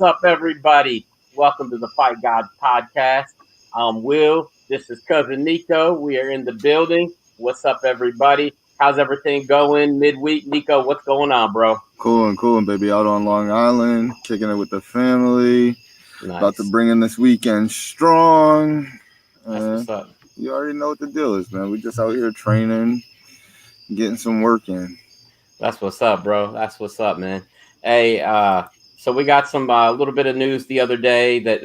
What's up, everybody? Welcome to the Fight God podcast. I'm Will. This is cousin Neko. We are in the building. What's up, everybody? How's everything going midweek? Neko, what's going on, bro? Cool, baby. Out on Long Island, kicking it with the family. Nice. About to bring in this weekend strong. That's what's up. You already know what the deal is, man. We just out here training, getting some work in. That's what's up, bro. That's what's up, man. Hey, so we got some little bit of news the other day that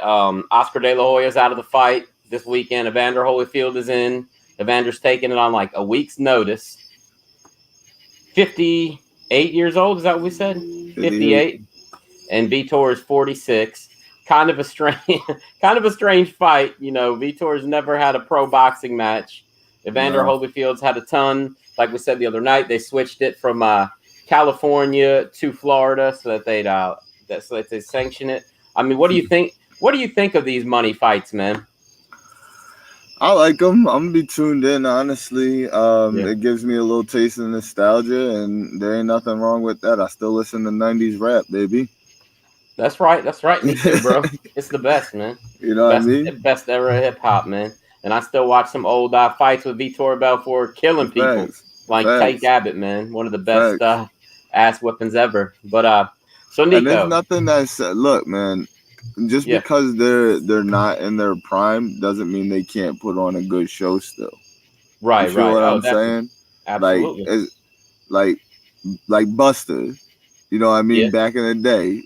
Oscar De La Hoya is out of the fight this weekend. Evander Holyfield is in. Evander's taking it on like a week's notice. 58 years old, is that what we said? 58. And Vitor is 46. Kind of a strange fight. You know, Vitor's never had a pro boxing match. Evander Holyfield's had a ton. Like we said the other night, they switched it from California to Florida so that they sanction it. I mean, what do you think? What do you think of these money fights, man? I like them. I'm gonna be tuned in, honestly. It gives me a little taste of nostalgia, and there ain't nothing wrong with that. I still listen to 90s rap, baby. That's right. Me too, bro. It's the best, man. You know what I mean? Best era of hip hop, man. And I still watch some old fights with Vitor Belfort killing people. Like Tank Abbott, man. One of the best ass weapons ever. But so Neko. And there's nothing that's look, man. Just because they're not in their prime doesn't mean they can't put on a good show still. Right, you feel what I'm saying? Absolutely. Like Buster. You know what I mean? Back in the day.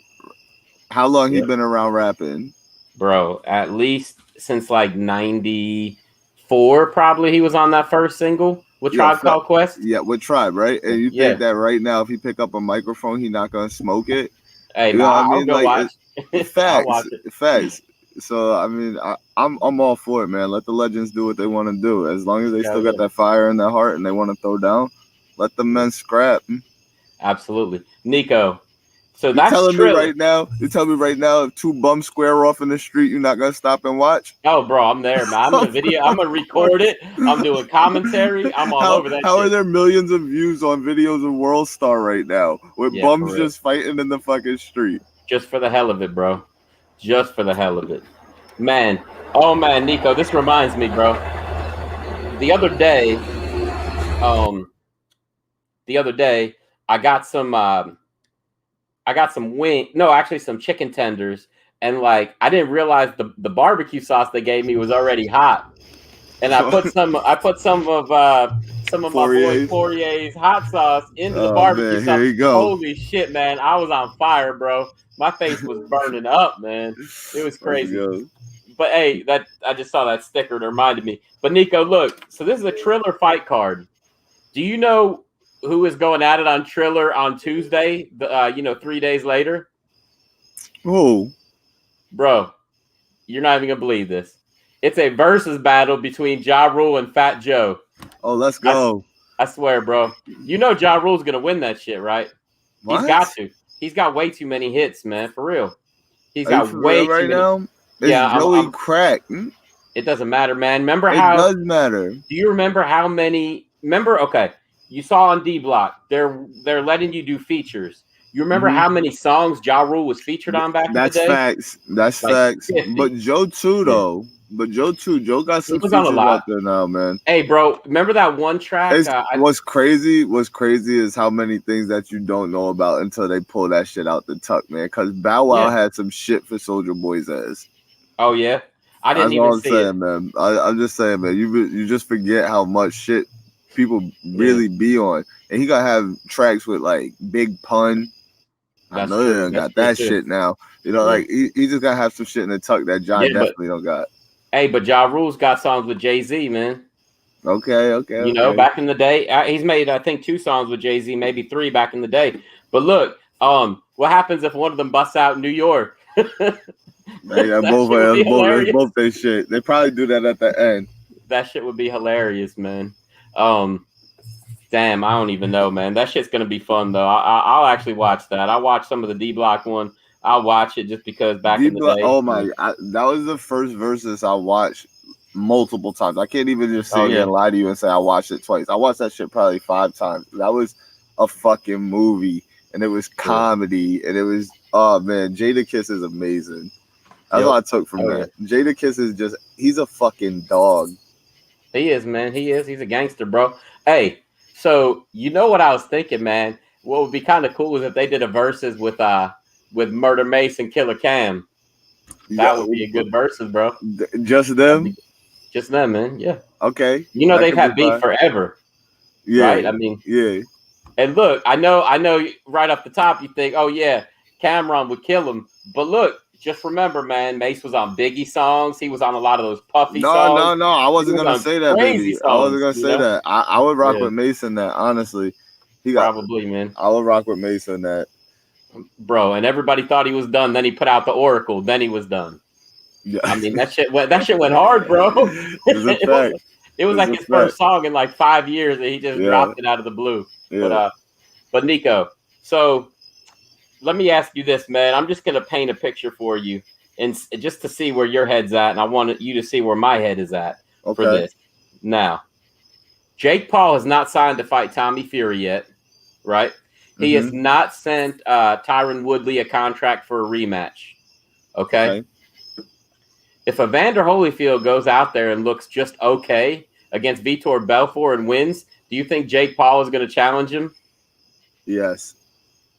How long he been around rapping? Bro, at least since like 94, probably he was on that first single with Tribe Called Quest. Yeah, with Tribe, right? And you think that right now, if he pick up a microphone, he not gonna smoke it? Hey, you know what I mean? Like, watch. Facts. So I mean, I'm all for it, man. Let the legends do what they want to do. As long as they still got that fire in their heart and they want to throw down, let the men scrap. Absolutely, Neko. So that's telling me right now. You tell me right now, if two bums square off in the street, you're not gonna stop and watch? Oh, bro, I'm there, man. I'm gonna video. I'm gonna record it. I'm doing commentary. I'm all over that. How are there millions of views on videos of World Star right now with bums just fighting in the fucking street? Just for the hell of it, bro. Just for the hell of it, man. Oh man, Neko, this reminds me, bro. The other day, I got some some chicken tenders, and like I didn't realize the barbecue sauce they gave me was already hot, and I put some of my boy Poirier's hot sauce into the barbecue sauce. Here you go. Holy shit, man! I was on fire, bro. My face was burning up, man. It was crazy. But hey, I just saw that sticker. It reminded me. But Neko, look. So this is a Triller fight card. Do you know who is going at it on Triller on Tuesday? 3 days later. Oh, bro, you're not even gonna believe this. It's a versus battle between Ja Rule and Fat Joe. Oh, let's go. I swear, bro. You know Ja Rule's gonna win that shit, right? What? He's got to. He's got way too many hits, man. For real. He's got way too many. Now? It's Joey crack. It doesn't matter, man. Remember how? It does matter. Do you remember how many? Okay. You saw on D Block, they're letting you do features. You remember how many songs Ja Rule was featured on back in the day? That's facts. 50. But Joe too, though. Joe got some features out there now, man. Hey, bro, remember that one track? What's crazy is how many things that you don't know about until they pull that shit out the tuck, man. Because Bow Wow had some shit for Soulja Boy's ass. Oh yeah, I didn't even see it, man. I'm just saying, man. You just forget how much shit people really be on, and he gotta have tracks with like Big Pun. I know they don't got that shit now. You know, like he just gotta have some shit in the tuck that John definitely don't got. Hey, but Ja Rule's got songs with Jay-Z, man. Okay. You know, back in the day, he's made I think 2 songs with Jay-Z, maybe 3 back in the day. But look, what happens if one of them busts out in New York? both their shit. They probably do that at the end. That shit would be hilarious, man. Damn, I don't even know, man. That shit's gonna be fun though. I'll actually watch that. I watched some of the D Block one. I'll watch it just because back in the day. Oh my! That was the first versus I watched multiple times. I can't even just sit here and lie to you and say I watched it twice. I watched that shit probably 5 times. That was a fucking movie. and it was comedy, and it was Jadakiss is amazing. That's what I took from that. Yeah. Jadakiss is he's a fucking dog. He is, man. He is. He's a gangster, bro. Hey, so you know what I was thinking, man? What would be kind of cool is if they did a versus with Murder Mace and Killer Cam. That would be a good versus, bro. Just them? Just them, man. Yeah. Okay. You know they've had beef forever. Yeah. Right? I mean, yeah. And look, I know right off the top you think, oh yeah, Cameron would kill him. But look, just remember, man, Mace was on Biggie songs. He was on a lot of those Puffy songs. No. I wasn't going to say that, baby. Songs, I wasn't going to say that. I would rock with Mace in that, honestly. Probably, man. I would rock with Mace in that. Bro, and everybody thought he was done. Then he put out the Oracle. Then he was done. Yeah. I mean, that shit went hard, bro. It was like his first song in like 5 years, and he just dropped it out of the blue. Yeah. But Neko, so let me ask you this, man. I'm just gonna paint a picture for you, and just to see where your head's at, and I want you to see where my head is at for this. Now, Jake Paul has not signed to fight Tommy Fury yet, right? He has not sent Tyron Woodley a contract for a rematch. Okay. If Evander Holyfield goes out there and looks just okay against Vitor Belfort and wins, do you think Jake Paul is going to challenge him? Yes.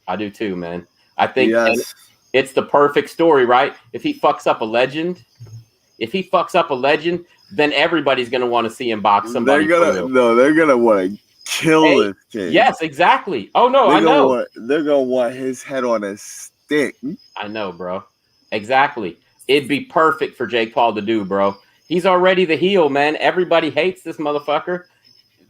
I do too, man. I think it's the perfect story, right? If he fucks up a legend, then everybody's going to want to see him box somebody. They're going to want to kill this kid. Yes, exactly. Oh, no, I know. They're going to want his head on a stick. I know, bro. Exactly. It'd be perfect for Jake Paul to do, bro. He's already the heel, man. Everybody hates this motherfucker.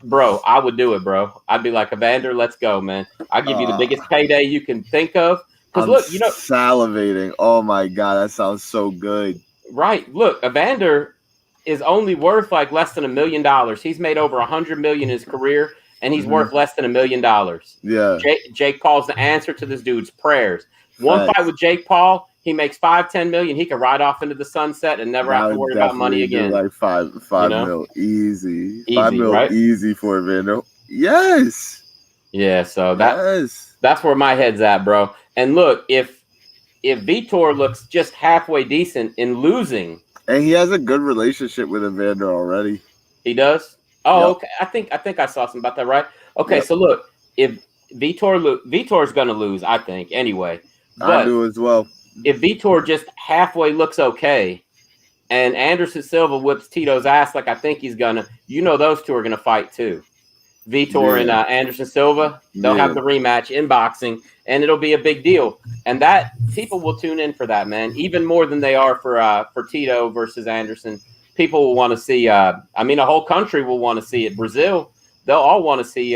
Bro, I would do it, bro. I'd be like, Evander, let's go, man. I'll give you the biggest payday you can think of. Because look, salivating. Oh my God, that sounds so good. Right. Look, Evander is only worth like less than $1 million. He's made over $100 million in his career, and he's worth less than $1 million. Yeah. Jake Paul's the answer to this dude's prayers. One fight with Jake Paul, he makes $5-10 million. He can ride off into the sunset and never have to worry about money again. Like five mil, easy. Easy, 5 mil, right? easy for Evander. Yes. Yeah. So that's where my head's at, bro. And look, if Vitor looks just halfway decent in losing, and he has a good relationship with Evander already. He does. Oh, okay. I think I saw something about that, right? Okay. So look, if Vitor's gonna lose, I think anyway. But I do as well. If Vitor just halfway looks okay, and Anderson Silva whips Tito's ass like I think he's gonna, those two are gonna fight too. Vitor and Anderson Silva, they'll have the rematch in boxing, and it'll be a big deal. And that people will tune in for that, man, even more than they are for Tito versus Anderson. People will want to see. A whole country will want to see it. Brazil, they'll all want to see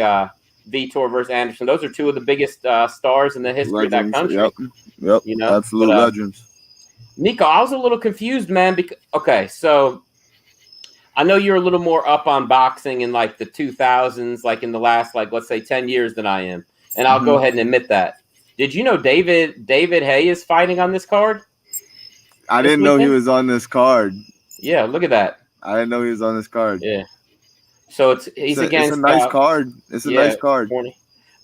Vitor versus Anderson. Those are two of the biggest stars in the history of that country. Yep. Absolute legends. Neko, I was a little confused, man. So I know you're a little more up on boxing in like the 2000s, like in the last, like, let's say 10 years than I am. And I'll go ahead and admit that. Did you know David Hay is fighting on this card? I didn't know he was on this card. Yeah, look at that. I didn't know he was on this card. Yeah. So he's against. It's a nice card. It's a nice card.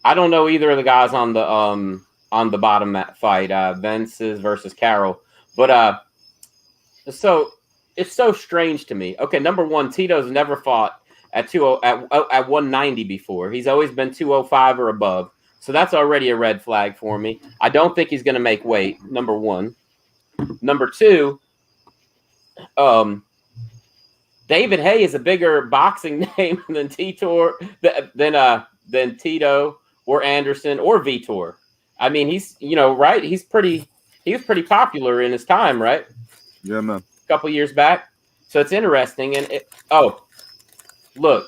I don't know either of the guys on the bottom fight. Vences versus Carroll, but so it's so strange to me. Okay, number one, Tito's never fought at 190 before. He's always been 205 or above. So that's already a red flag for me. I don't think he's going to make weight. Number one. Number two. David Hay is a bigger boxing name than Tito or Anderson or Vitor. I mean, he's right. He was pretty popular in his time, right? Yeah, man. A couple years back. So it's interesting. And look,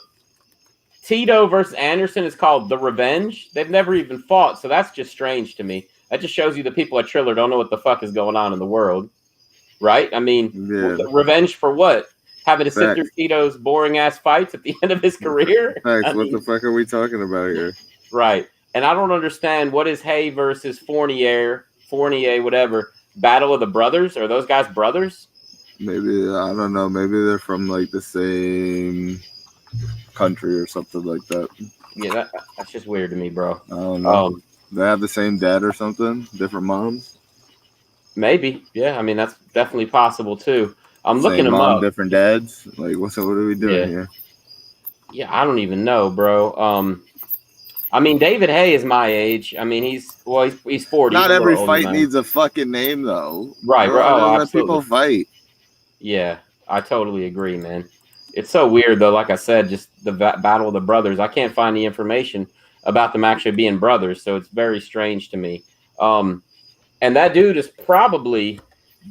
Tito versus Anderson is called The Revenge. They've never even fought, so that's just strange to me. That just shows you the people at Triller don't know what the fuck is going on in the world, right? I mean, revenge for what? Having to sit through Tito's boring-ass fights at the end of his career? What the fuck are we talking about here? Right. And I don't understand, what is Hay versus Fournier, whatever, Battle of the Brothers? Are those guys brothers? Maybe, I don't know. Maybe they're from, like, the same country or something like that. Yeah, that's just weird to me, bro. I don't know. They have the same dad or something, different moms. Maybe, yeah. I mean, that's definitely possible too. I'm looking them up. Different dads. Like, what are we doing here? Yeah, I don't even know, bro. I mean, David Hay is my age. I mean, he's 40. Not every fight needs a fucking name, though. Right, bro. Oh, let people fight. Yeah, I totally agree, man. It's so weird, though. Like I said, just the battle of the brothers. I can't find the information about them actually being brothers, so it's very strange to me. And that dude is probably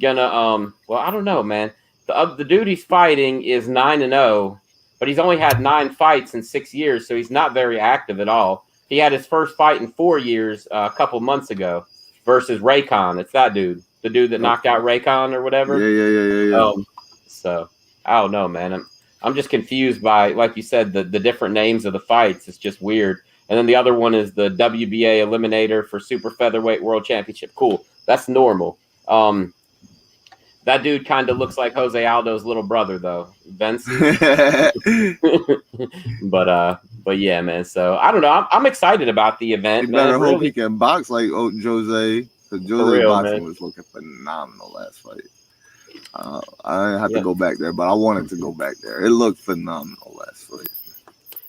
gonna. Well, I don't know, man. The dude he's fighting is 9-0, but he's only had 9 fights in 6 years, so he's not very active at all. He had his first fight in 4 years a couple months ago versus Raycon. It's that dude, the dude that knocked out Raycon or whatever. Yeah. So I don't know, man. I'm just confused by, like you said, the different names of the fights. It's just weird. And then the other one is the WBA Eliminator for Super Featherweight World Championship. Cool. That's normal. That dude kind of looks like Jose Aldo's little brother, though, Vince. But yeah, man. So I don't know. I'm excited about the event. You better hope he can box like Jose, because Jose's boxing was looking phenomenal last fight. I didn't have to go back there, but I wanted to go back there. It looked phenomenal last fight.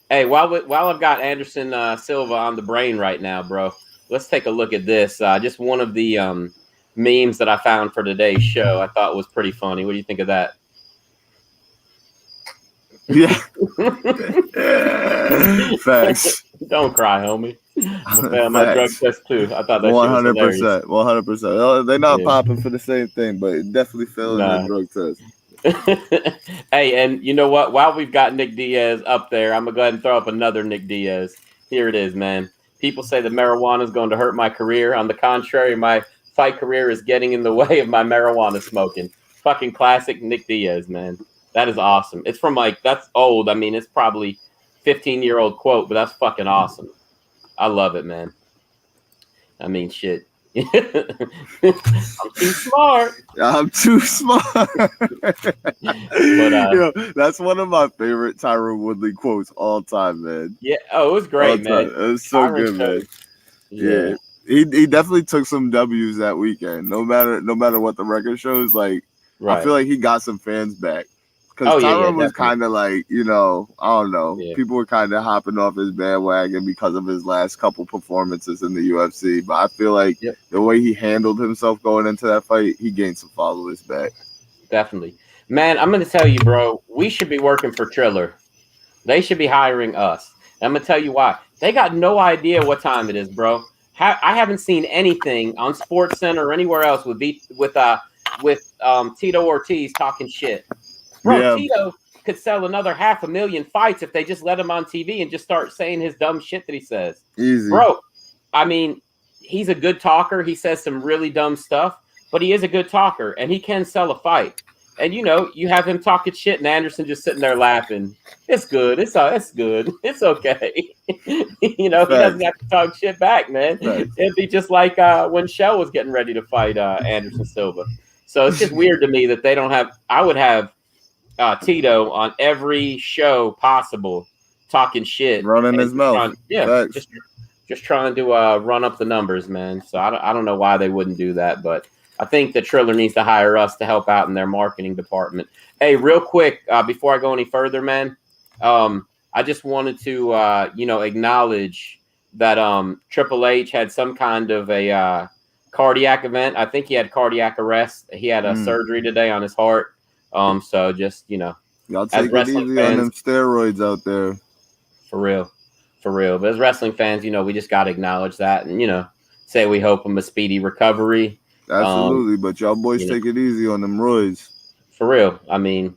Hey, while I've got Anderson Silva on the brain right now, bro, let's take a look at this. Just one of the memes that I found for today's show I thought was pretty funny. What do you think of that? Yeah. Facts. Don't cry, homie. I'm failing my drug test too. I thought that 100%. 100%. They're not popping for the same thing, but it definitely failing that drug test. Hey, and you know what? While we've got Nick Diaz up there, I'm gonna go ahead and throw up another Nick Diaz. Here it is, man. People say that marijuana is going to hurt my career. On the contrary, my fight career is getting in the way of my marijuana smoking. Fucking classic Nick Diaz, man. That is awesome. It's from that's old. I mean, it's probably 15-year-old quote, but that's fucking awesome. I love it, man. I mean, shit. I'm too smart. I'm too smart. But that's one of my favorite Tyron Woodley quotes all time, man. Yeah. Oh, it was great, man. It was so good, man. Yeah. He definitely took some W's that weekend. No matter what the record shows, I feel like he got some fans back. Because Tyron was kind of I don't know. Yeah. People were kind of hopping off his bandwagon because of his last couple performances in the UFC. But I feel like the way he handled himself going into that fight, he gained some followers back. Definitely. Man, I'm going to tell you, bro, we should be working for Triller. They should be hiring us. And I'm going to tell you why. They got no idea what time it is, bro. I haven't seen anything on SportsCenter or anywhere else with Tito Ortiz talking shit. Bro, Tito could sell another 500,000 fights if they just let him on TV and just start saying his dumb shit that he says. Easy. Bro, I mean, he's a good talker. He says some really dumb stuff, but he is a good talker, and he can sell a fight. And, you have him talking shit, and Anderson just sitting there laughing. It's good. It's good. It's okay. He doesn't have to talk shit back, man. Right. It'd be just like when Shell was getting ready to fight Anderson Silva. So it's just weird to me that they don't have – I would have – Tito on every show possible, talking shit, running his mouth. Just trying to run up the numbers, man. So I don't know why they wouldn't do that, but I think that Triller needs to hire us to help out in their marketing department. Hey, real quick, before I go any further, man, I just wanted to acknowledge that Triple H had some kind of a cardiac event. I think he had cardiac arrest. He had a surgery today on his heart. So just, y'all take it easy on them steroids out there. For real. But as wrestling fans, we just got to acknowledge that and, say we hope him a speedy recovery. Absolutely. But y'all boys take it easy on them roids. For real. I mean,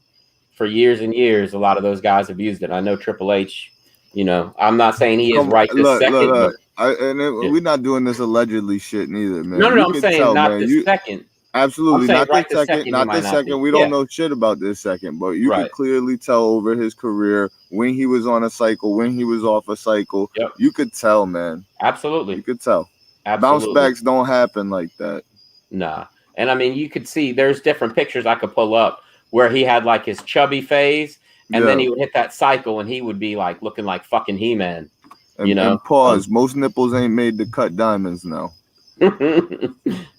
for years and years, a lot of those guys have used it. I know Triple H, I'm not saying he is right this second. Look. We're not doing this allegedly shit neither, man. No, I'm saying not this second. Absolutely, not this second. Not this second. We don't know shit about this second, but you could clearly tell over his career when he was on a cycle, when he was off a cycle. Yep. You could tell, man. Absolutely, you could tell. Absolutely. Bounce backs don't happen like that. Nah, and I mean, you could see there's different pictures I could pull up where he had like his chubby phase, and then he would hit that cycle, and he would be like looking like fucking He-Man. And pause. Most nipples ain't made to cut diamonds now.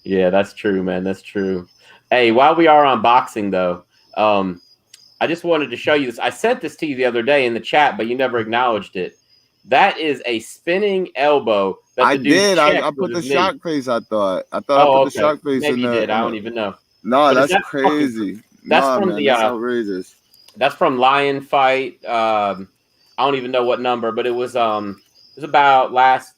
Yeah, that's true, man. That's true. Hey, while we are on boxing, though, I just wanted to show you this. I sent this to you the other day in the chat, but you never acknowledged it. That is a spinning elbow. That I did. I put the shock face. I thought I put the shock face Maybe in there. Did. I don't even know. No, that's crazy. That's from man, that's outrageous. That's from Lion Fight. I don't even know what number, but it was about last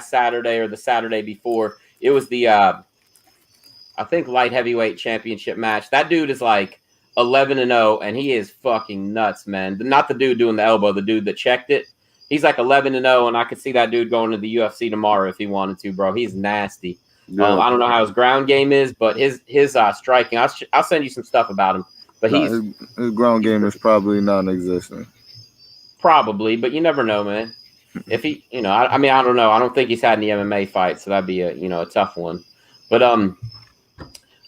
Saturday or the Saturday before. It was the I think light heavyweight championship match. That dude is like 11-0, and he is fucking nuts, man. Not the dude doing the elbow, the dude that checked it. He's like 11-0, and I could see that dude going to the UFC tomorrow if he wanted to, bro. He's nasty. Yeah. I don't know how his ground game is, but his striking. I'll send you some stuff about him. But his ground game is probably non-existent. Probably, but you never know, man. If he, I mean, I don't know. I don't think he's had any MMA fights, so that'd be a tough one. But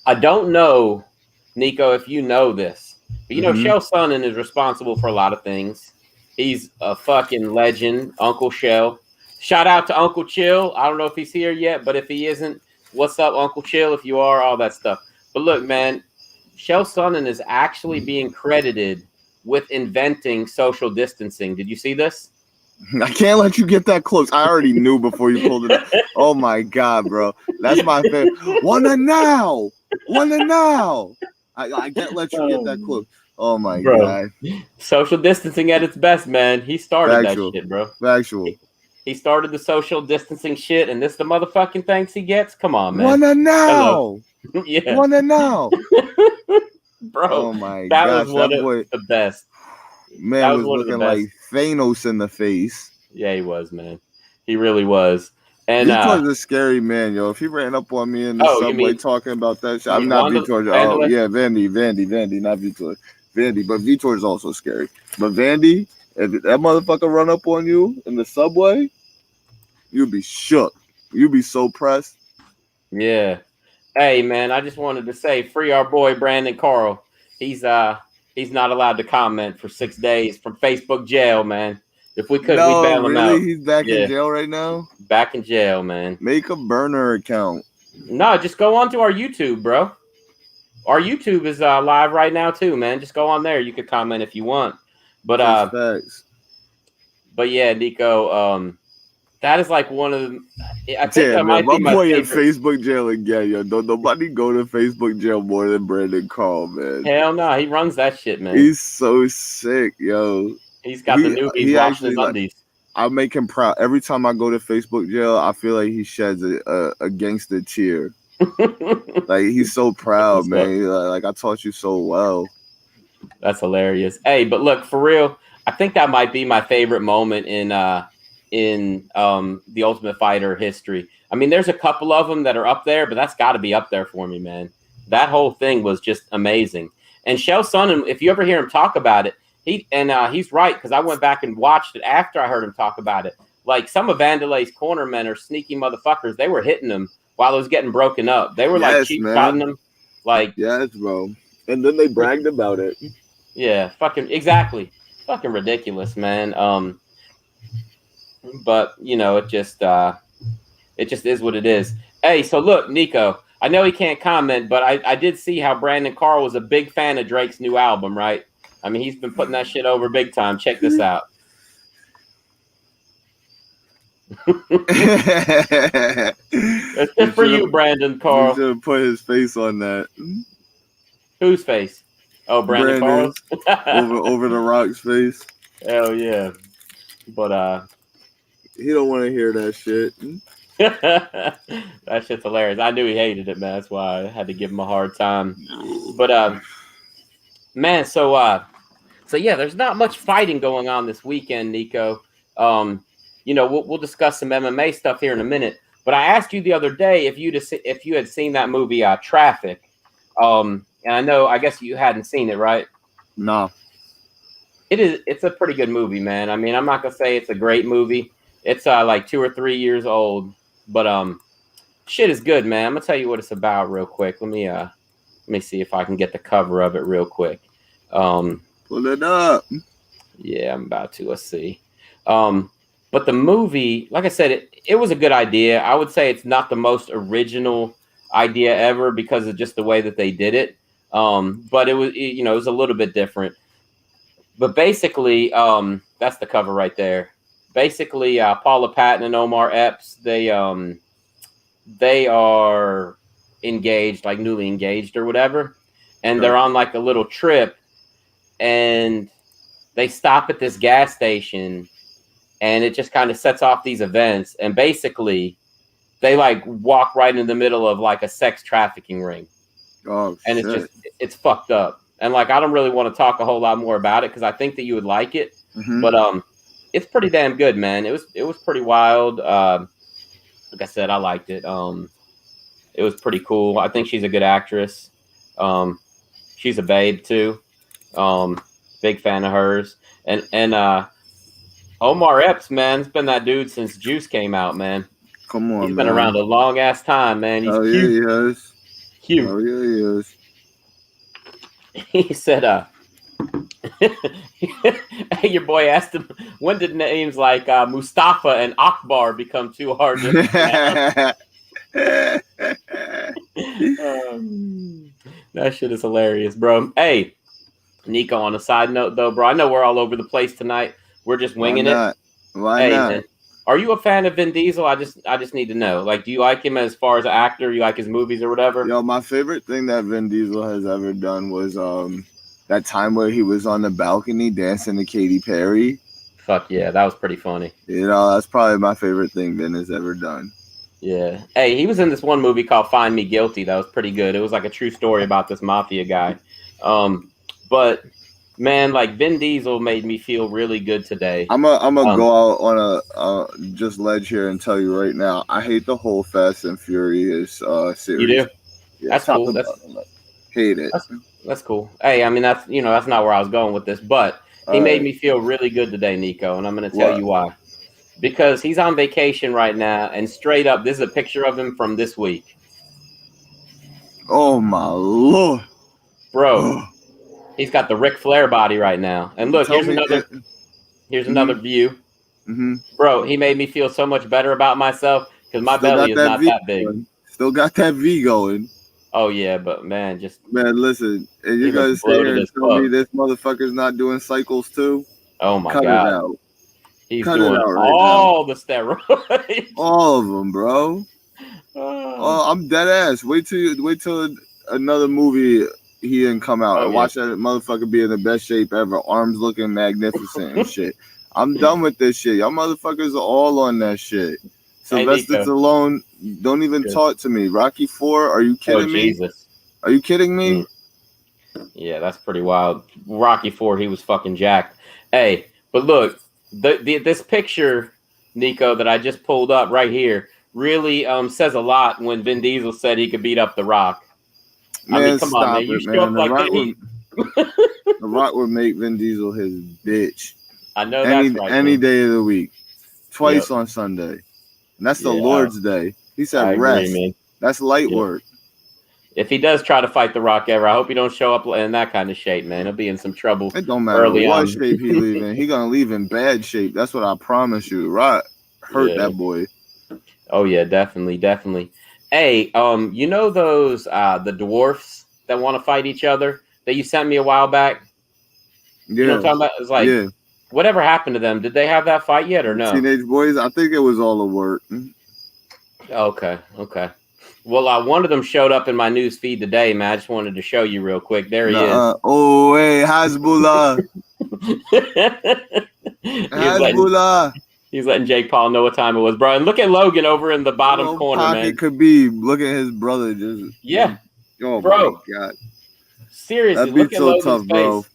I don't know, Neko, if you know this, but Chael Sonnen is responsible for a lot of things. He's a fucking legend, Uncle Chael. Shout out to Uncle Chill. I don't know if he's here yet, but if he isn't, what's up, Uncle Chill? If you are, all that stuff. But look, man, Chael Sonnen is actually being credited with inventing social distancing. Did you see this? I can't let you get that close. I already knew before you pulled it up. Oh my God, bro. That's my favorite. Wanna now. I can't let you get that close. Oh my God. Social distancing at its best, man. He started that shit, bro. Factual. He started the social distancing shit, and this the motherfucking thanks he gets? Come on, man. Wanna now. Yeah. Wanna now. Bro, oh my that gosh, was one of the best. Man was looking like Thanos in the face. Yeah, he was, man. He really was. And Vitor's a scary man, yo. If he ran up on me in the subway talking about that shit, I'm not Vitor. Oh, yeah, Vandy, not Vitor. Vandy, but Vitor is also scary. But Vandy, if that motherfucker run up on you in the subway, you'd be shook. You'd be so pressed. Yeah. Hey, man, I just wanted to say, free our boy Brandon Carl. He's not allowed to comment for 6 days from Facebook jail, man. If we could, we'd bail him out. He's back in jail right now? Back in jail, man. Make a burner account. No, just go on to our YouTube, bro. Our YouTube is live right now too, man. Just go on there. You could comment if you want. But thanks. But yeah, Neko, that is like one of the. I think that might be my boy in Facebook jail again, yo. Don't nobody go to Facebook jail more than Brandon Carl, man. Hell no, he runs that shit, man. He's so sick, yo. He's got the newbies washing his undies. I make him proud. Every time I go to Facebook jail, I feel like he sheds a gangster tear. Like he's so proud, man. Like I taught you so well. That's hilarious. Hey, but look, for real, I think that might be my favorite moment in the Ultimate Fighter history. I mean, there's a couple of them that are up there, but that's got to be up there for me, man. That whole thing was just amazing. And Chael Sonnen, if you ever hear him talk about it, he's right, because I went back and watched it after I heard him talk about it. Like some of Vanderlei's cornermen are sneaky motherfuckers. They were hitting him while it was getting broken up. They were like cheap shotting him. Like yes, bro. And then they bragged about it. Yeah, exactly. Fucking ridiculous, man. But it just is what it is. Hey, so look, Neko, I know he can't comment, but I did see how Brandon Carl was a big fan of Drake's new album, right? I mean, he's been putting that shit over big time. Check this out. It's just for you, Brandon Carl. He should have put his face on that. Whose face? Oh, Brandon Carl's? over the Rock's face. Hell yeah. But he don't want to hear that shit. That shit's hilarious. I knew he hated it, man. That's why I had to give him a hard time. But man, so yeah, there's not much fighting going on this weekend, Neko. We'll discuss some MMA stuff here in a minute. But I asked you the other day if you had seen that movie Traffic. And I guess you hadn't seen it, right? No. It's a pretty good movie, man. I mean, I'm not gonna say it's a great movie. It's like 2 or 3 years old, but shit is good, man. I'm gonna tell you what it's about real quick. Let me see if I can get the cover of it real quick. Pull it up. Yeah, I'm about to. Let's see. But But the movie, like I said, it was a good idea. I would say it's not the most original idea ever because of just the way that they did it. But it was, you know, it was a little bit different. But basically, that's the cover right there. Basically, Paula Patton and Omar Epps, they are engaged, like newly engaged or whatever, and they're on like a little trip, and they stop at this gas station. And it just kind of sets off these events. And basically, they like walk right in the middle of like a sex trafficking ring. Oh, and shit. It's fucked up. And like, I don't really want to talk a whole lot more about it because I think that you would like it. Mm-hmm. But it's pretty damn good, man. It was pretty wild. Like I said, I liked it. It was pretty cool. I think she's a good actress. She's a babe too. Big fan of hers. And Omar Epps, man, it's been that dude since Juice came out, man. Come on, He's been around a long ass time, man. He's cute. Yeah, he is. Cute. Oh, yeah, he is. He said, hey, your boy asked him, when did names like Mustafa and Akbar become too hard to that shit is hilarious, bro. Hey, Neko, on a side note, though, bro, I know we're all over the place tonight. We're just winging it. Why not? Man, are you a fan of Vin Diesel? I just need to know. Like, do you like him as far as an actor? You like his movies or whatever? Yo, my favorite thing that Vin Diesel has ever done was that time where he was on the balcony dancing to Katy Perry. Fuck yeah, that was pretty funny. You know, that's probably my favorite thing Vin has ever done. Yeah. Hey, he was in this one movie called Find Me Guilty. That was pretty good. It was like a true story about this mafia guy. But man, like Vin Diesel made me feel really good today. I'm gonna go out on a just ledge here and tell you right now. I hate the whole Fast and Furious series. You do? Yeah, that's cool. Hate it. That's cool. Hey, I mean that's not where I was going with this, but he made me feel really good today, Neko, and I'm gonna tell you why. Because he's on vacation right now, and straight up, this is a picture of him from this week. Oh my Lord, bro. He's got the Ric Flair body right now. And look, here's another view. Mm-hmm. Bro, he made me feel so much better about myself because my belly is not that big. Still got that V going. Oh, yeah, but man, listen, and you guys stay here and tell me this motherfucker's not doing cycles too? Oh, my God. It out. He's doing all the steroids. All of them, bro. Oh, I'm dead ass. Wait till another movie he didn't come out and watch that motherfucker be in the best shape ever, arms looking magnificent and shit. I'm done with this shit. Y'all motherfuckers are all on that shit. Sylvester Stallone, don't even talk to me. Rocky 4, are you kidding me? Jesus. Are you kidding me? Yeah, that's pretty wild. Rocky 4, he was fucking jacked. Hey, but look, this picture, Neko, that I just pulled up right here really says a lot when Vin Diesel said he could beat up The Rock. Man, I mean, come on, man. You show up like The Rock would make Vin Diesel his bitch. I know that's right. Any day of the week. Twice on Sunday. And that's the Lord's Day. He said rest. Agree, that's light work. If he does try to fight The Rock ever, I hope he don't show up in that kind of shape, man. He'll be in some trouble. It don't matter what shape he leave in. He gonna leave in bad shape. That's what I promise you. Rock hurt that boy. Oh yeah, definitely. Hey, you know those the dwarfs that want to fight each other that you sent me a while back? Yeah. You know what I'm talking about? It's like whatever happened to them? Did they have that fight yet or no? Teenage boys, I think it was all a work. Okay. Well, one of them showed up in my news feed today, man. I just wanted to show you real quick. There he is. Oh, hey, Hasbullah. Hasbullah. He's letting Jake Paul know what time it was, bro. And look at Logan over in the bottom corner, man. Khabib. Look at his brother. Oh, bro. My God. Seriously, look at Logan's tough, face. Bro.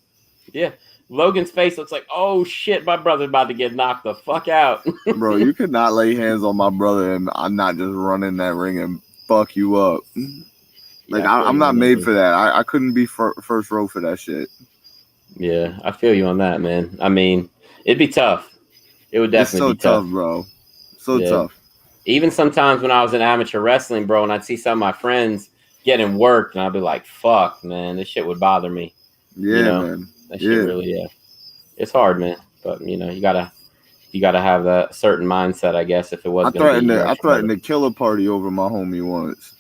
Yeah. Logan's face looks like, oh, shit, my brother's about to get knocked the fuck out. Bro, you could not lay hands on my brother and I'm not just running that ring and fuck you up. Like, I'm not made for that. I couldn't be first row for that shit. Yeah, I feel you on that, man. I mean, it'd be tough. It would definitely be tough. Bro. So tough. Even sometimes when I was in amateur wrestling, bro, and I'd see some of my friends getting worked, and I'd be like, fuck, man, this shit would bother me. Yeah, man. That shit really, it's hard, man. But, you gotta you got to have that certain mindset, I guess. If it was, I threatened to kill a party over my homie once.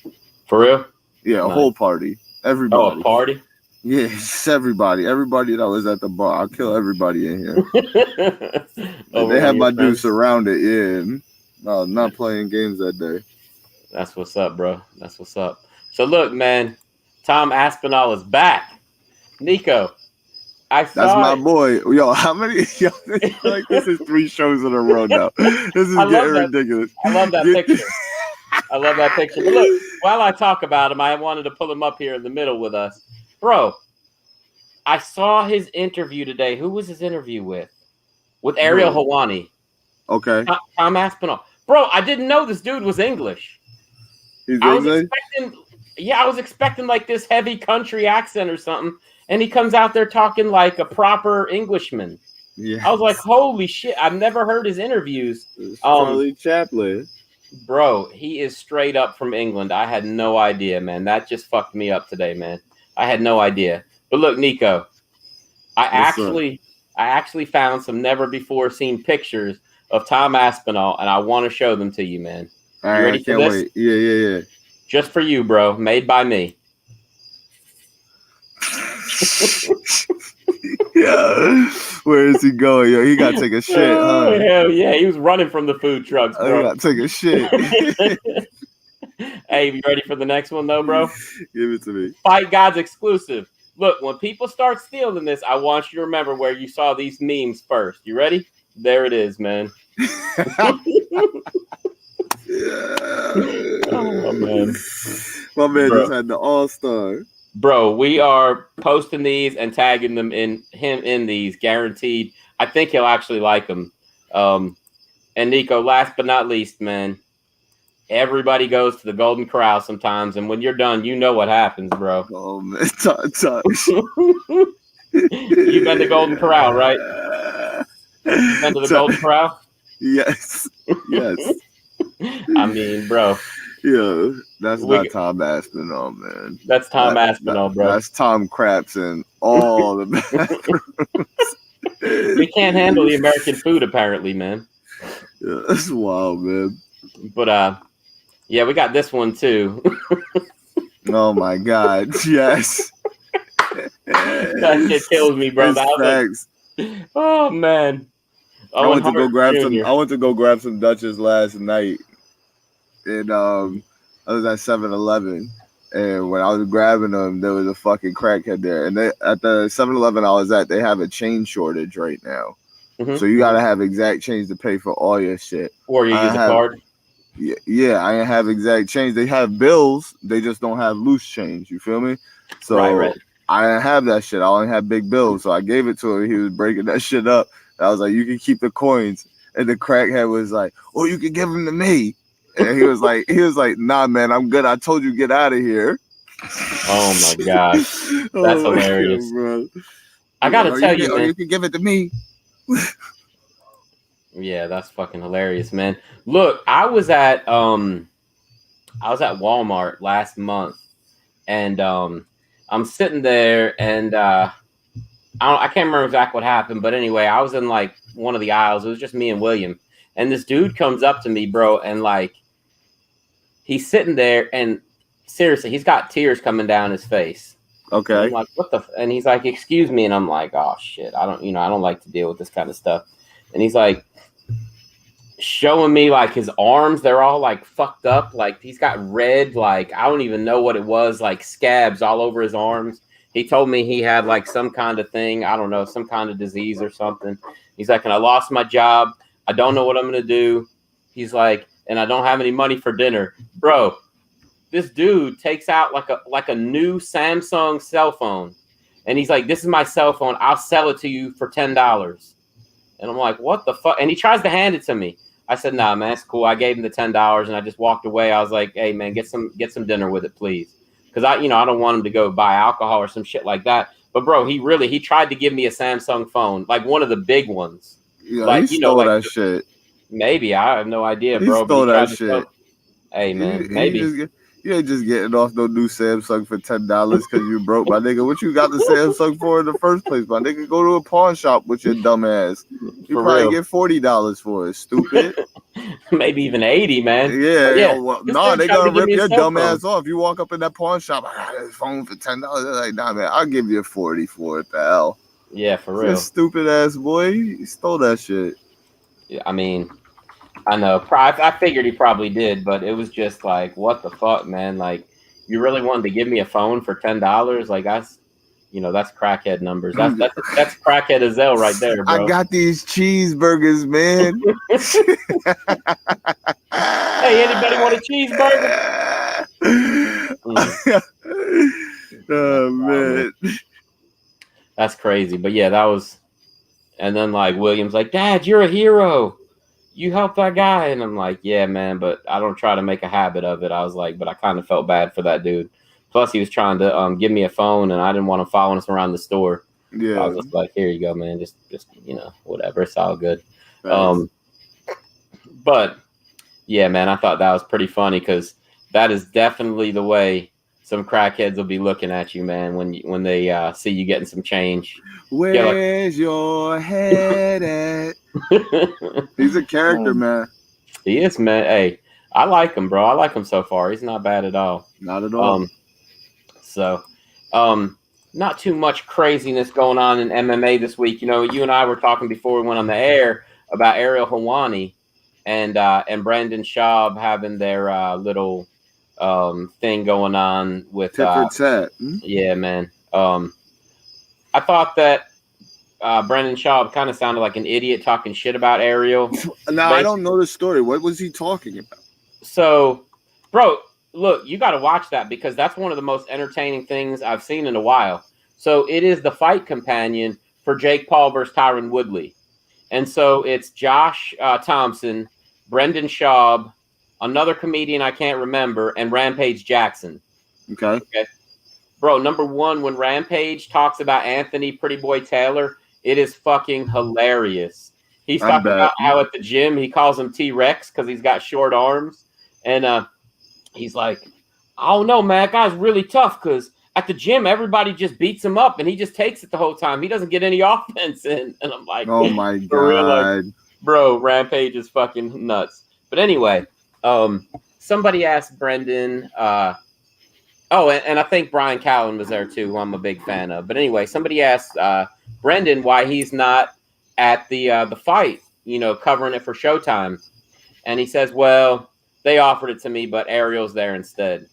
For real? Yeah, a whole party. Everybody. Oh, a party? Yeah, it's everybody. Everybody that was at the bar. I'll kill everybody in here. They had my dude surrounded. Yeah. No, not playing games that day. That's what's up, bro. That's what's up. So look, man, Tom Aspinall is back. Neko, that's my boy. Yo, how many? Yo, like this is 3 shows in a row now. This is getting ridiculous. I love that picture. I love that picture. But look, while I talk about him, I wanted to pull him up here in the middle with us. Bro, I saw his interview today. Who was his interview with? With Ariel Helwani. Okay. Tom Aspinall. Bro, I didn't know this dude was English. He's English? I was expecting like this heavy country accent or something. And he comes out there talking like a proper Englishman. Yeah. I was like, holy shit. I've never heard his interviews. Charlie Chaplin. Bro, he is straight up from England. I had no idea, man. That just fucked me up today, man. I had no idea. But look, Neko, I actually found some never before seen pictures of Tom Aspinall, and I want to show them to you, man. All right, you ready for this? Wait. Yeah. Just for you, bro. Made by me. Yeah. Where is he going? Yo, he got to take a shit, huh? Hell yeah. He was running from the food trucks, bro. He got to take a shit. Hey, you ready for the next one, though, bro? Give it to me. Fight God's exclusive. Look, when people start stealing this, I want you to remember where you saw these memes first. You ready? There it is, man. Oh, man. My man just had the all-star. Bro, we are posting these and tagging them in these, guaranteed. I think he'll actually like them. And Neko, last but not least, man, everybody goes to the Golden Corral sometimes, and when you're done, you know what happens, bro. Oh man, You've been to Golden Corral, right? You've been to the Golden Corral? Yes. I mean, bro. Yeah, that's not Tom Aspinall, man. That's Tom Aspinall, bro. That's Tom Craps in all the bathrooms. We can't handle the American food, apparently, man. Yeah, that's wild, man. But yeah, we got this one too. Oh my God, yes. That shit kills me, bro. Oh man. I went to go grab some Dutchess last night. And I was at 7-Eleven, and when I was grabbing them, there was a fucking crackhead there. And at the 7-Eleven I was at, they have a change shortage right now. Mm-hmm. So you got to have exact change to pay for all your shit. Or you use a card? Yeah, I didn't have exact change. They have bills, they just don't have loose change. You feel me? So right. I didn't have that shit. I only had big bills. So I gave it to him. He was breaking that shit up. I was like, you can keep the coins. And the crackhead was like, oh, you can give them to me. And he was like, nah, man, I'm good. I told you get out of here. Oh my God, that's hilarious, bro. I gotta tell you, man, you can give it to me. Yeah, that's fucking hilarious, man. Look, I was at Walmart last month, and I'm sitting there, and I can't remember exactly what happened, but anyway, I was in like one of the aisles. It was just me and William, and this dude comes up to me, bro, and like he's sitting there, and seriously, he's got tears coming down his face. Okay. And I'm like, what the? And he's like, excuse me, and I'm like, oh shit, I don't like to deal with this kind of stuff. And he's like showing me like his arms, they're all like fucked up, like he's got red, like I don't even know what it was, like scabs all over his arms. He told me he had like some kind of thing, I don't know, some kind of disease or something. He's like, and I lost my job, I don't know what I'm gonna do. He's like, and I don't have any money for dinner. Bro, this dude takes out like a new Samsung cell phone, and he's like, this is my cell phone, I'll sell it to you for $10. And I'm like, what the fuck? And he tries to hand it to me. I said, nah, man, it's cool. I gave him the $10 and I just walked away. I was like, hey, man, get some dinner with it, please. Because I don't want him to go buy alcohol or some shit like that. But bro, he tried to give me a Samsung phone, like one of the big ones. Yeah, like, he stole that shit. Maybe, I have no idea, bro. He stole that shit. Hey, man, maybe. You ain't just getting off no new Samsung for $10 because you broke, my nigga. What you got the Samsung for in the first place, my nigga? Go to a pawn shop with your dumb ass. You For probably real. get $40 for it, stupid. Maybe even 80, man. Yeah, well, nah, they gonna rip your dumb ass off. You walk up in that pawn shop, I got this phone for $10. They're like, nah, man, I'll give you 40 for it, pal. Yeah, for real. This stupid ass boy, he stole that shit. Yeah, I mean, I know. I figured he probably did, but it was just like, what the fuck, man? Like, you really wanted to give me a phone for $10? Like, that's crackhead numbers. That's crackhead as hell right there, bro. I got these cheeseburgers, man. Hey, anybody want a cheeseburger? Oh man, that's crazy. But yeah, that was. And then like William's like, Dad, you're a hero. You helped that guy, and I'm like, yeah, man, but I don't try to make a habit of it. I was like, but I kind of felt bad for that dude. Plus, he was trying to give me a phone, and I didn't want him following us around the store. Yeah, so I was just like, here you go, man. Just whatever. It's all good. Nice. But yeah, man, I thought that was pretty funny because that is definitely the way some crackheads will be looking at you, man, when they see you getting some change. Where's your head at? He's a character, man. He is, man. Hey, I like him, bro. I like him so far. He's not bad at all. Not at all. Not too much craziness going on in MMA this week. You know, you and I were talking before we went on the air about Ariel Helwani and Brandon Schaub having their little thing going on with yeah, man. I thought that Brendan Schaub kind of sounded like an idiot talking shit about Ariel. Now, I don't know the story. What was he talking about? So, bro, look, you got to watch that because that's one of the most entertaining things I've seen in a while. So it is the fight companion for Jake Paul versus Tyron Woodley. And so it's Josh Thompson, Brendan Schaub, another comedian I can't remember, and Rampage Jackson. Okay. Bro, number one, when Rampage talks about Anthony Pretty Boy Taylor, it is fucking hilarious. He's talking about how at the gym he calls him T-Rex because he's got short arms. And he's like, I don't know, man. That guy's really tough because at the gym, everybody just beats him up and he just takes it the whole time. He doesn't get any offense in. And I'm like, oh my God. Real, like, bro, Rampage is fucking nuts. But anyway, somebody asked Brendan, and I think Brian Callen was there too, who I'm a big fan of. But anyway, somebody asked Brendan why he's not at the fight, covering it for Showtime. And he says, well, they offered it to me, but Ariel's there instead.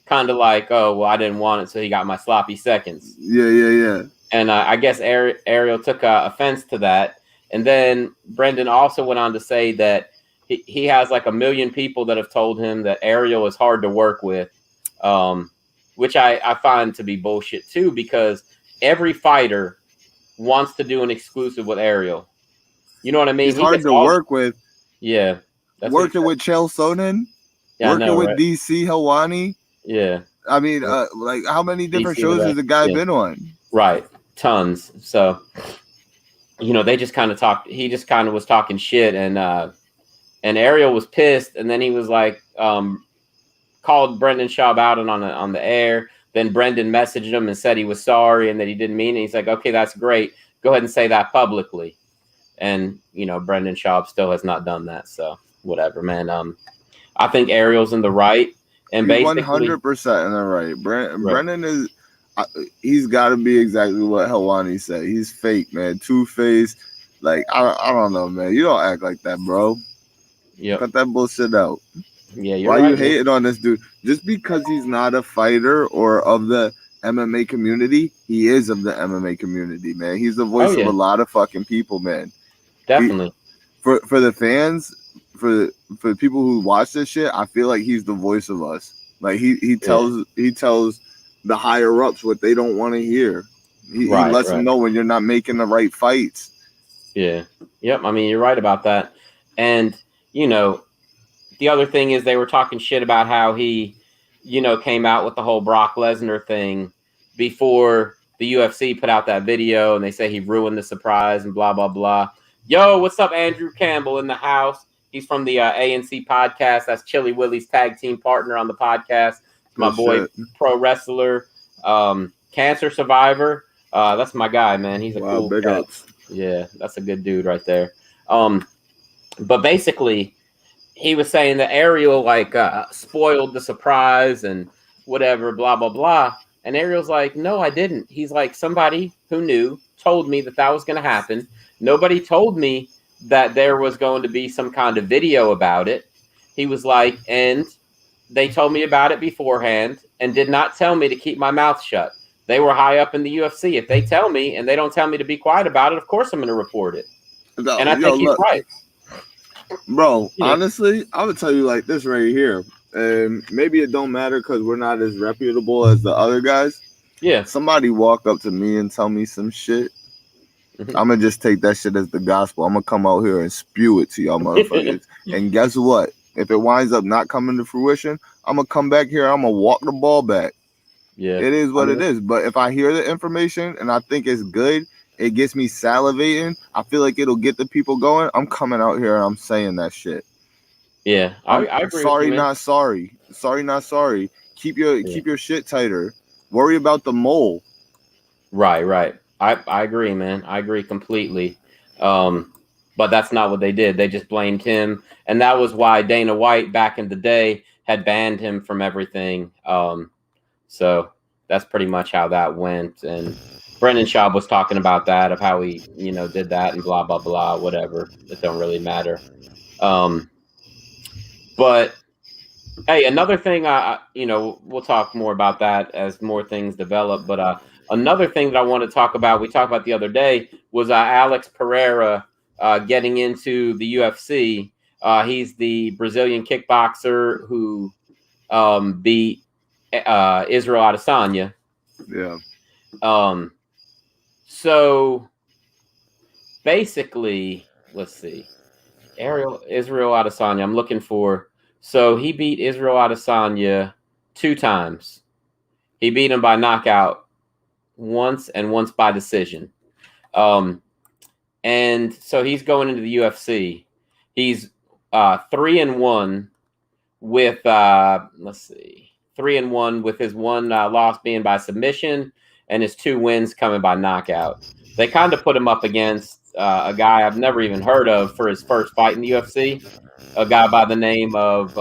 Kind of like, oh, well, I didn't want it, so he got my sloppy seconds. Yeah. And I guess Ariel took offense to that. And then Brendan also went on to say that he has like 1 million people that have told him that Ariel is hard to work with, which I find to be bullshit too, because every fighter wants to do an exclusive with Ariel. You know what I mean? He's hard to work with. Yeah. Working with Chael Sonnen. Yeah, working with DC Helwani. Yeah. I mean, like how many different shows has the guy been on? Right. Tons. So, they just kind of talked. He just kind of was talking shit, and Ariel was pissed, and then he was like, called Brendan Schaub out on the air. Then Brendan messaged him and said he was sorry and that he didn't mean it. He's like, okay, that's great. Go ahead and say that publicly. And Brendan Schaub still has not done that. So whatever, man. I think Ariel's in the right, and he's basically 100% in the right. Brendan is. He's got to be exactly what Helwani said. He's fake, man. Two-faced. Like, I don't know, man. You don't act like that, bro. Yeah. Cut that bullshit out. Yeah, you're Why right, you hating on this dude? Just because he's not a fighter or of the MMA community, he is of the MMA community, man. He's the voice of a lot of fucking people, man. Definitely. For the fans, for the people who watch this shit, I feel like he's the voice of us. Like he tells the higher ups what they don't want to hear. He lets them know when you're not making the right fights. Yeah. Yep. I mean, you're right about that. And the other thing is they were talking shit about how he, came out with the whole Brock Lesnar thing before the UFC put out that video, and they say he ruined the surprise and blah, blah, blah. Yo, what's up, Andrew Campbell in the house? He's from the ANC podcast. That's Chili Willie's tag team partner on the podcast. My boy, pro wrestler, cancer survivor. That's my guy, man. He's a cool big cat. ups. Yeah, that's a good dude right there. But basically, he was saying that Ariel like spoiled the surprise and whatever, blah blah blah. And Ariel's like, no, I didn't. He's like, somebody who knew told me that was going to happen. Nobody told me that there was going to be some kind of video about it. He was like, and they told me about it beforehand and did not tell me to keep my mouth shut. They were high up in the UFC. If they tell me and they don't tell me to be quiet about it, of course I'm going to report it. And I think he's right. Bro, honestly, I would tell you like this right here. And maybe it don't matter because we're not as reputable as the other guys. Yeah. Somebody walk up to me and tell me some shit. I'm going to just take that shit as the gospel. I'm going to come out here and spew it to y'all motherfuckers. And guess what? If it winds up not coming to fruition, I'm going to come back here. I'm going to walk the ball back. Yeah. It is what it is. But if I hear the information and I think it's good, it gets me salivating. I feel like it'll get the people going. I'm coming out here and I'm saying that shit. Yeah, I agree. Sorry, with you, not sorry. Sorry, not sorry. Keep your shit tighter. Worry about the mole. Right. I agree, man. I agree completely. But that's not what they did. They just blamed him, and that was why Dana White back in the day had banned him from everything. So that's pretty much how that went. And Brendan Schaub was talking about that, of how he, did that and blah, blah, blah, whatever. It don't really matter. But hey, another thing, we'll talk more about that as more things develop. But another thing that I want to talk about, we talked about the other day, was Alex Pereira getting into the UFC. He's the Brazilian kickboxer who beat Israel Adesanya. Yeah. So basically, let's see. Israel Adesanya. I'm looking for. So he beat Israel Adesanya 2 times. He beat him by knockout once and once by decision. And so he's going into the UFC. He's 3-1 with 3-1 with his one loss being by submission and his 2 wins coming by knockout. They kind of put him up against a guy I've never even heard of for his first fight in the UFC, a guy by the name of,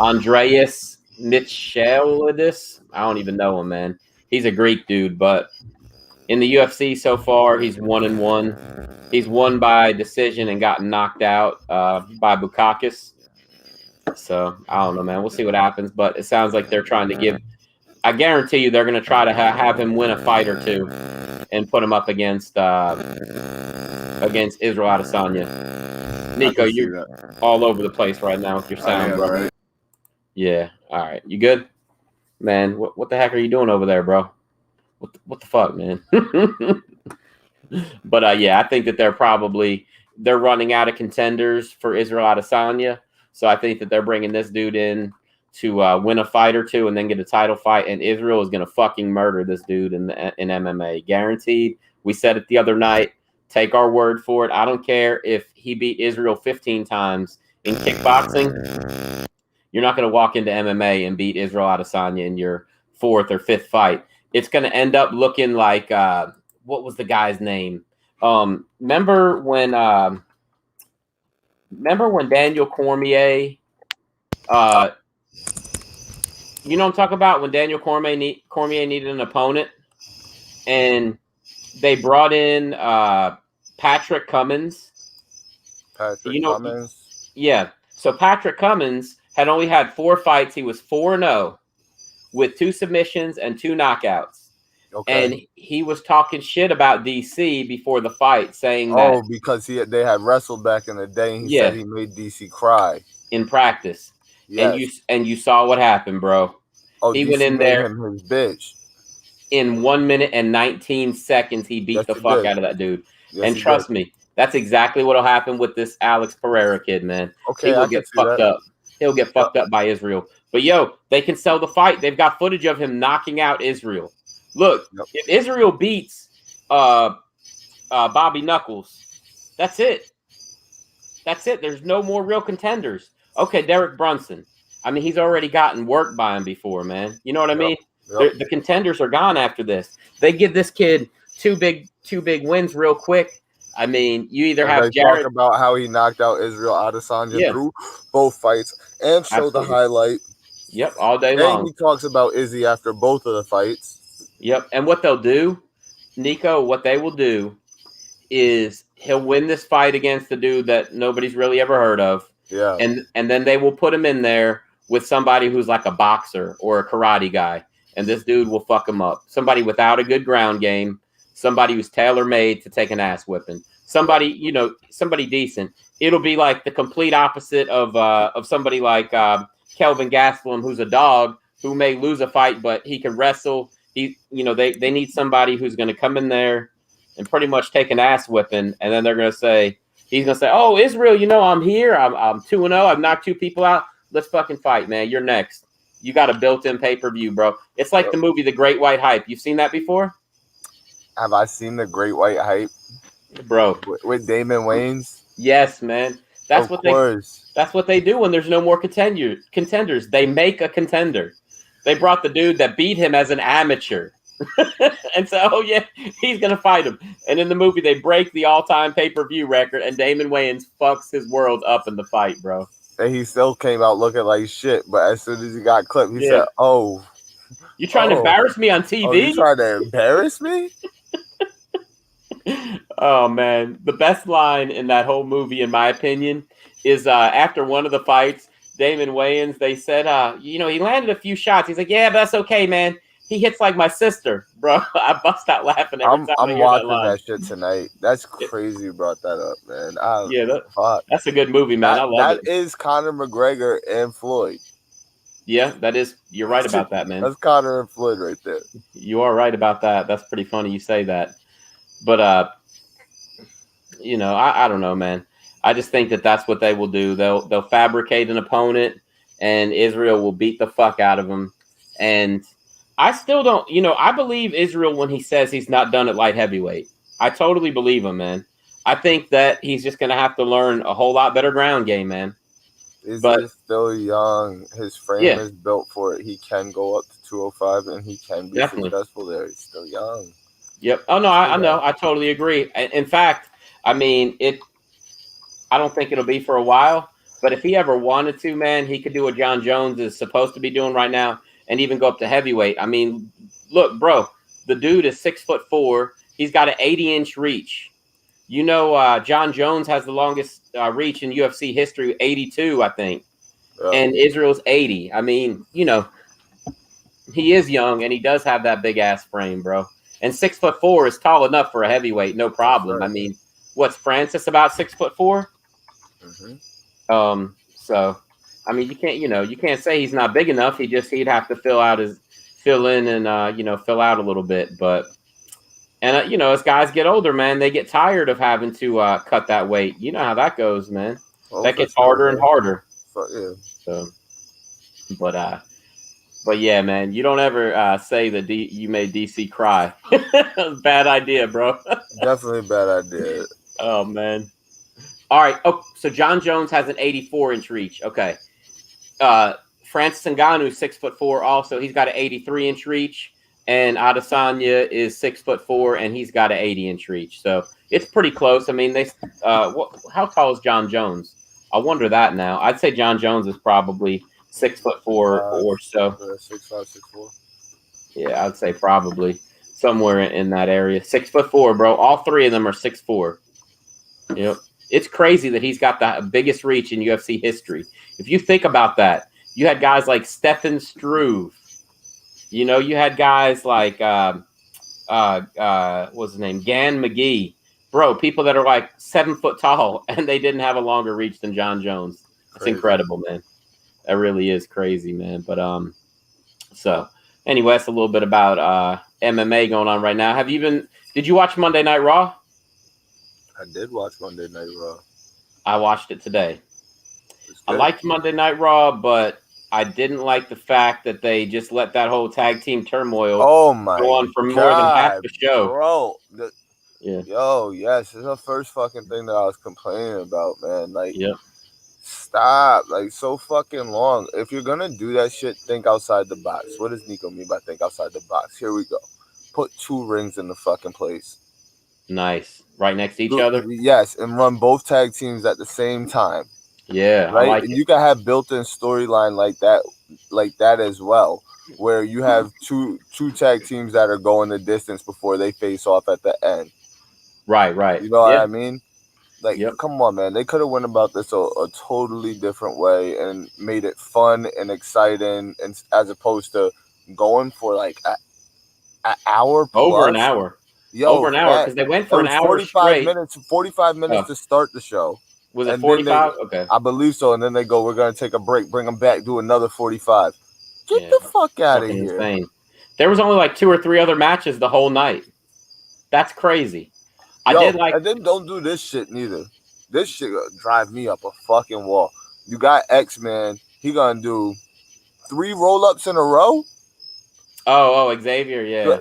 Andreas Michailidis. I don't even know him, man. He's a Greek dude, but in the UFC so far, he's 1-1. He's won by decision and gotten knocked out by Bukakis. So, I don't know, man. We'll see what happens, but it sounds like they're trying to give – I guarantee you they're going to try to have him win a fight or 2 and put him up against Israel Adesanya. Neko, you're all over the place right now with your sound, bro. Right. Yeah. All right. You good? Man, what the heck are you doing over there, bro? What the fuck, man? But, I think that they're running out of contenders for Israel Adesanya. So I think that they're bringing this dude in to win a fight or 2 and then get a title fight. And Israel is going to fucking murder this dude in MMA. Guaranteed. We said it the other night. Take our word for it. I don't care if he beat Israel 15 times in kickboxing. You're not going to walk into MMA and beat Israel Adesanya in your 4th or 5th fight. It's going to end up looking like, what was the guy's name? Remember when Daniel Cormier, you know what I'm talking about? When Daniel Cormier needed an opponent, and they brought in Patrick Cummins. Cummins? Yeah. So Patrick Cummins had only had 4 fights. He was 4-0 with 2 submissions and 2 knockouts. Okay. And he was talking shit about DC before the fight, saying that... Oh, because they had wrestled back in the day, and he said he made DC cry. In practice. Yes. And you saw what happened, bro. Oh, he DC went in there him his bitch. In 1 minute and 19 seconds, he beat the fuck out of that dude. Yes, and trust me, that's exactly what'll happen with this Alex Pereira kid, man. Okay, he will get fucked up. He'll get fucked up by Israel. But they can sell the fight. They've got footage of him knocking out Israel. Look, if Israel beats Bobby Knuckles, that's it. That's it. There's no more real contenders. Okay, Derek Brunson. I mean, he's already gotten work by him before, man. You know what I mean? Yep. The contenders are gone after this. They give this kid two big wins real quick. I mean, you either have Jared. Talk about how he knocked out Israel Adesanya through both fights and show the highlight. Yep, all day long. And he talks about Izzy after both of the fights. Yep, and what they'll do, Neko, what they will do is he'll win this fight against the dude that nobody's really ever heard of. Yeah. And then they will put him in there with somebody who's like a boxer or a karate guy. And this dude will fuck him up. Somebody without a good ground game. Somebody who's tailor-made to take an ass whipping. Somebody decent. It'll be like the complete opposite of somebody like Kelvin Gastelum, who's a dog who may lose a fight, but he can wrestle. They need somebody who's going to come in there and pretty much take an ass whipping, and then he's gonna say, "Oh, Israel, I'm here. I'm 2-0. I've knocked 2 people out. Let's fucking fight, man. You're next. You got a built-in pay-per-view, bro. It's like the movie The Great White Hype. You've seen that before? Have I seen The Great White Hype, bro? With Damon Wayans? Yes, man. That's what they do when there's no more contenders. They make a contender. They brought the dude that beat him as an amateur. And so, oh yeah, he's gonna fight him. And in the movie, they break the all-time pay-per-view record, and Damon Wayans fucks his world up in the fight, bro. And he still came out looking like shit, but as soon as he got clipped, he said, "Oh, you trying to embarrass me on TV? Oh, you trying to embarrass me?" Oh man, the best line in that whole movie, in my opinion, is after one of the fights, Damon Wayans. They said, he landed a few shots. He's like, "Yeah, but that's okay, man. He hits like my sister, bro." I bust out laughing every time. I'm watching that shit tonight. That's crazy you brought that up, man. That's a good movie, man. I love it. That is Conor McGregor and Floyd. Yeah, that is. You're right about that, man. That's Conor and Floyd right there. You are right about that. That's pretty funny you say that. But, I don't know, man. I just think that's what they will do. They'll fabricate an opponent, and Israel will beat the fuck out of him. And I still don't, I believe Israel when he says he's not done at light heavyweight. I totally believe him, man. I think that he's just going to have to learn a whole lot better ground game, man. He's still young. His frame is built for it. He can go up to 205, and he can be successful there. He's still young. Yep. Oh, no, I know. I totally agree. In fact, I mean, I don't think it'll be for a while, but if he ever wanted to, man, he could do what John Jones is supposed to be doing right now and even go up to heavyweight. I mean, look, bro, the dude is 6'4". He's got an 80-inch reach. John Jones has the longest reach in UFC history, 82, I think. Yeah. And Israel's 80. I mean, he is young and he does have that big ass frame, bro. And 6'4" is tall enough for a heavyweight, no problem. Right. I mean, what's Francis about 6'4"? Mm-hmm. So I mean, you can't say he's not big enough. He'd have to fill in and fill out a little bit. But as guys get older, man, they get tired of having to cut that weight. You know how that goes, man. Oh, that gets harder and harder. Yeah. So, but yeah, man, you don't ever say that you made DC cry. Bad idea, bro. Definitely a bad idea. Oh man. All right. Oh, so John Jones has an 84-inch reach. Okay. Francis Ngannou, 6'4", also. He's got an 83-inch reach. And Adesanya is 6'4", and he's got an 80-inch reach. So it's pretty close. I mean, how tall is John Jones? I wonder that now. I'd say John Jones is probably 6'4" or so. 6'5", 6'4". Yeah, I'd say probably somewhere in that area. 6'4", bro. All three of them are 6'4". Yep. It's crazy that he's got the biggest reach in UFC history. If you think about that, you had guys like Stefan Struve. You had guys like what's his name? Gan McGee. Bro, people that are like 7 foot tall and they didn't have a longer reach than John Jones. That's incredible, man. That really is crazy, man. But so anyway, that's a little bit about MMA going on right now. Did you watch Monday Night Raw? I did watch Monday Night Raw. I watched it today. I liked Monday Night Raw, but I didn't like the fact that they just let that whole tag team turmoil go on for more than half the show. Bro, Yeah. Yo, yes, it's the first fucking thing that I was complaining about, man. Like, yep. Stop. Like, so fucking long. If you're gonna do that shit, think outside the box. What does Neko mean by think outside the box? Here we go. Put 2 rings in the fucking place. Nice. Right next to each other? Yes, and run both tag teams at the same time. Yeah, right. I like and it. You can have built-in storyline like that as well, where you have two tag teams that are going the distance before they face off at the end. Right. You know what I mean? Like, come on, man. They could have went about this a totally different way and made it fun and exciting, and as opposed to going for like an hour plus. Over an hour. Over an hour, because they went for an hour 45 minutes. 45 minutes to start the show. Was it 45? Okay. I believe so. And then they go, we're going to take a break, bring them back, do another 45. Get the fuck out of here. Insane. There was only like 2 or 3 other matches the whole night. That's crazy. And then don't do this shit neither. This shit drive me up a fucking wall. You got X-Man. He going to do 3 roll-ups in a row? Oh, Xavier, yeah.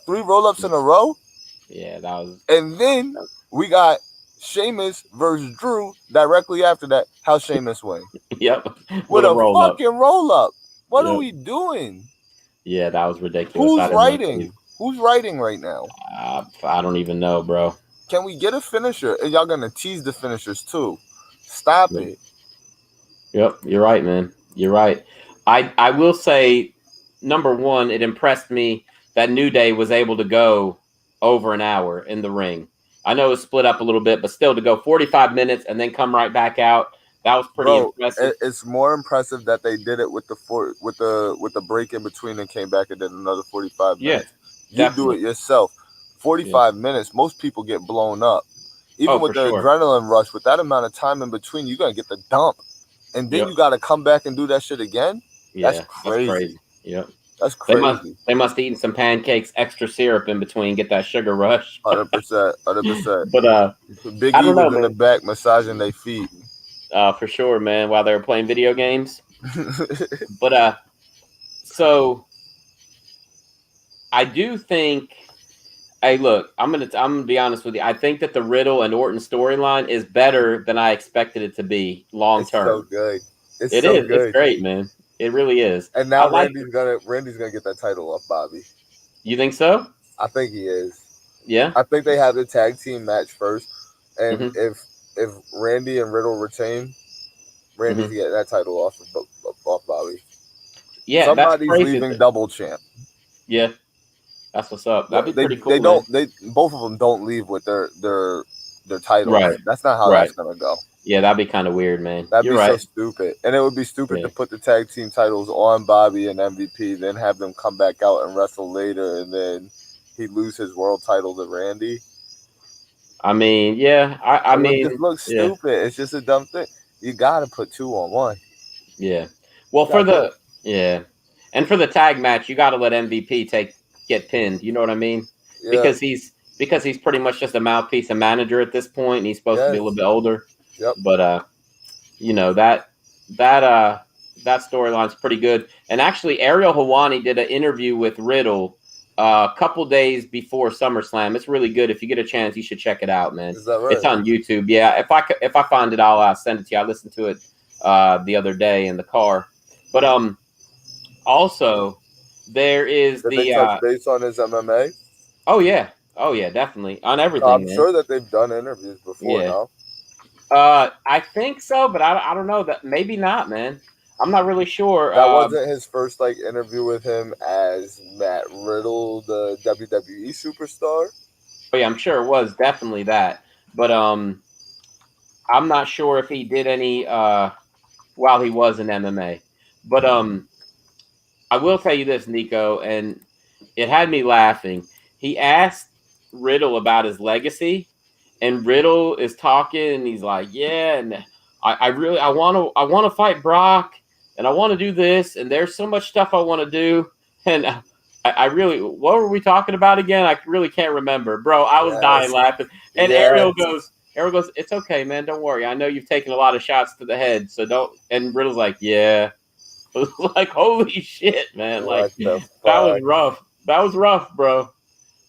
3 roll-ups in a row? Yeah, that was... And then we got Sheamus versus Drew directly after that. How Sheamus win? Yep. With a fucking roll-up. What are we doing? Yeah, that was ridiculous. Who's writing? Who's writing right now? I don't even know, bro. Can we get a finisher? And y'all gonna tease the finishers too. Stop it. Yep, you're right, man. You're right. I will say, number one, it impressed me that New Day was able to go over an hour in the ring. I know it was split up a little bit, but still to go 45 minutes and then come right back out, that was pretty impressive. It's more impressive that they did it with the break in between and came back and did another 45 minutes. You do it yourself. 45 minutes, most people get blown up. Even with the adrenaline rush, with that amount of time in between, you're going to get the dump. And then you got to come back and do that shit again? Yeah, that's crazy. Yep. That's crazy. They must have eaten some pancakes, extra syrup in between, get that sugar rush. 100%. But Big E was in the back massaging their feet. For sure, man, while they were playing video games. But so I do think, hey, look, I'm gonna be honest with you. I think that the Riddle and Orton storyline is better than I expected it to be long term. It's so good. It is. Good. It's great, man. It really is. And now Randy's gonna get that title off Bobby. You think so? I think he is. Yeah. I think they have the tag team match first, and if Randy and Riddle retain, Randy's getting that title off Bobby. Yeah, somebody's leaving double champ. Yeah, that's what's up. That'd be pretty cool. Both of them don't leave with their titles. Right. That's not how that's gonna go. Yeah, that'd be kind of weird, man. That'd be so stupid. And it would be stupid to put the tag team titles on Bobby and MVP, then have them come back out and wrestle later, and then he lose his world title to Randy. I mean, yeah. I mean, it looks stupid. It's just a dumb thing. You gotta put 2 on 1. Yeah. Well, and for the tag match, you got to let MVP get pinned. You know what I mean? Yeah. Because he's pretty much just a mouthpiece and manager at this point, and he's supposed to be a little bit older. Yep. But that storyline's pretty good. And actually, Ariel Helwani did an interview with Riddle a couple days before SummerSlam. It's really good. If you get a chance, you should check it out, man. Is that right? It's on YouTube. Yeah. If I find it, I'll send it to you. I listened to it the other day in the car. But also there is they touch base on his MMA. Oh yeah, definitely on everything. I'm sure that they've done interviews before. Yeah. I think so, but I don't know. That maybe not, man. I'm not really sure. That wasn't his first interview with him as Matt Riddle, the WWE superstar. Oh yeah, I'm sure it was definitely that. But I'm not sure if he did any while he was in MMA. But I will tell you this, Neko, and it had me laughing. He asked Riddle about his legacy, and Riddle is talking, and he's like, "Yeah, and I want to fight Brock, and I want to do this, and there's so much stuff I want to do." And I really, what were we talking about again? I really can't remember, bro. I was dying laughing. And Ariel goes, "It's okay, man. Don't worry. I know you've taken a lot of shots to the head, so don't." And Riddle's like, "Yeah." It was like, holy shit, man. Like, that was rough. That was rough, bro.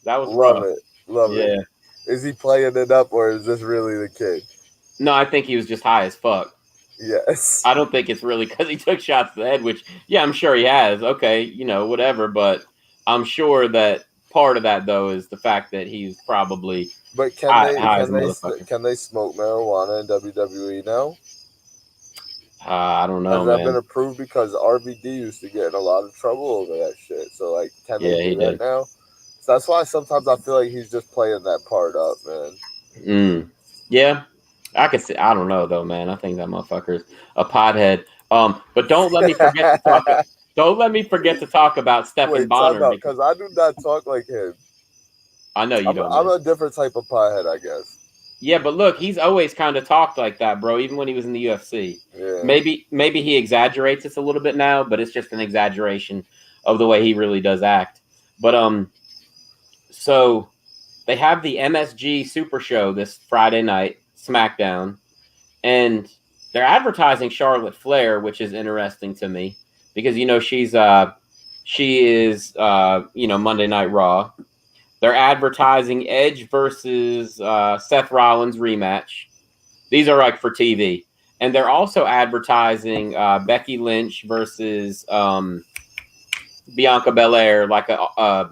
That was rough. Love it. Is he playing it up, or is this really the kid? No, I think he was just high as fuck. Yes. I don't think it's really because he took shots to the head, which, yeah, I'm sure he has. Okay, whatever. But I'm sure that part of that, though, is the fact that he's probably But high as a can motherfucker. they smoke marijuana in WWE now? I don't know, Has that man. been approved? Because RVD used to get in a lot of trouble over that shit. So, like, can they do that now? So that's why sometimes I feel like he's just playing that part up, man. Yeah, I could see. I don't know though, man. I think that motherfucker's a pothead. But don't let me forget to talk. Don't let me forget to talk about Stephen Bonner. Because I do not talk like him. I know you don't. I'm a different type of pothead, I guess. Yeah, but look, he's always kind of talked like that, bro. Even when he was in the UFC. Yeah. Maybe he exaggerates this a little bit now, but it's just an exaggeration of the way he really does act. But so they have the MSG Super Show this Friday night, SmackDown, and they're advertising Charlotte Flair, which is interesting to me because she is Monday Night Raw. They're advertising Edge versus Seth Rollins rematch. These are like for TV. And they're also advertising Becky Lynch versus Bianca Belair, like a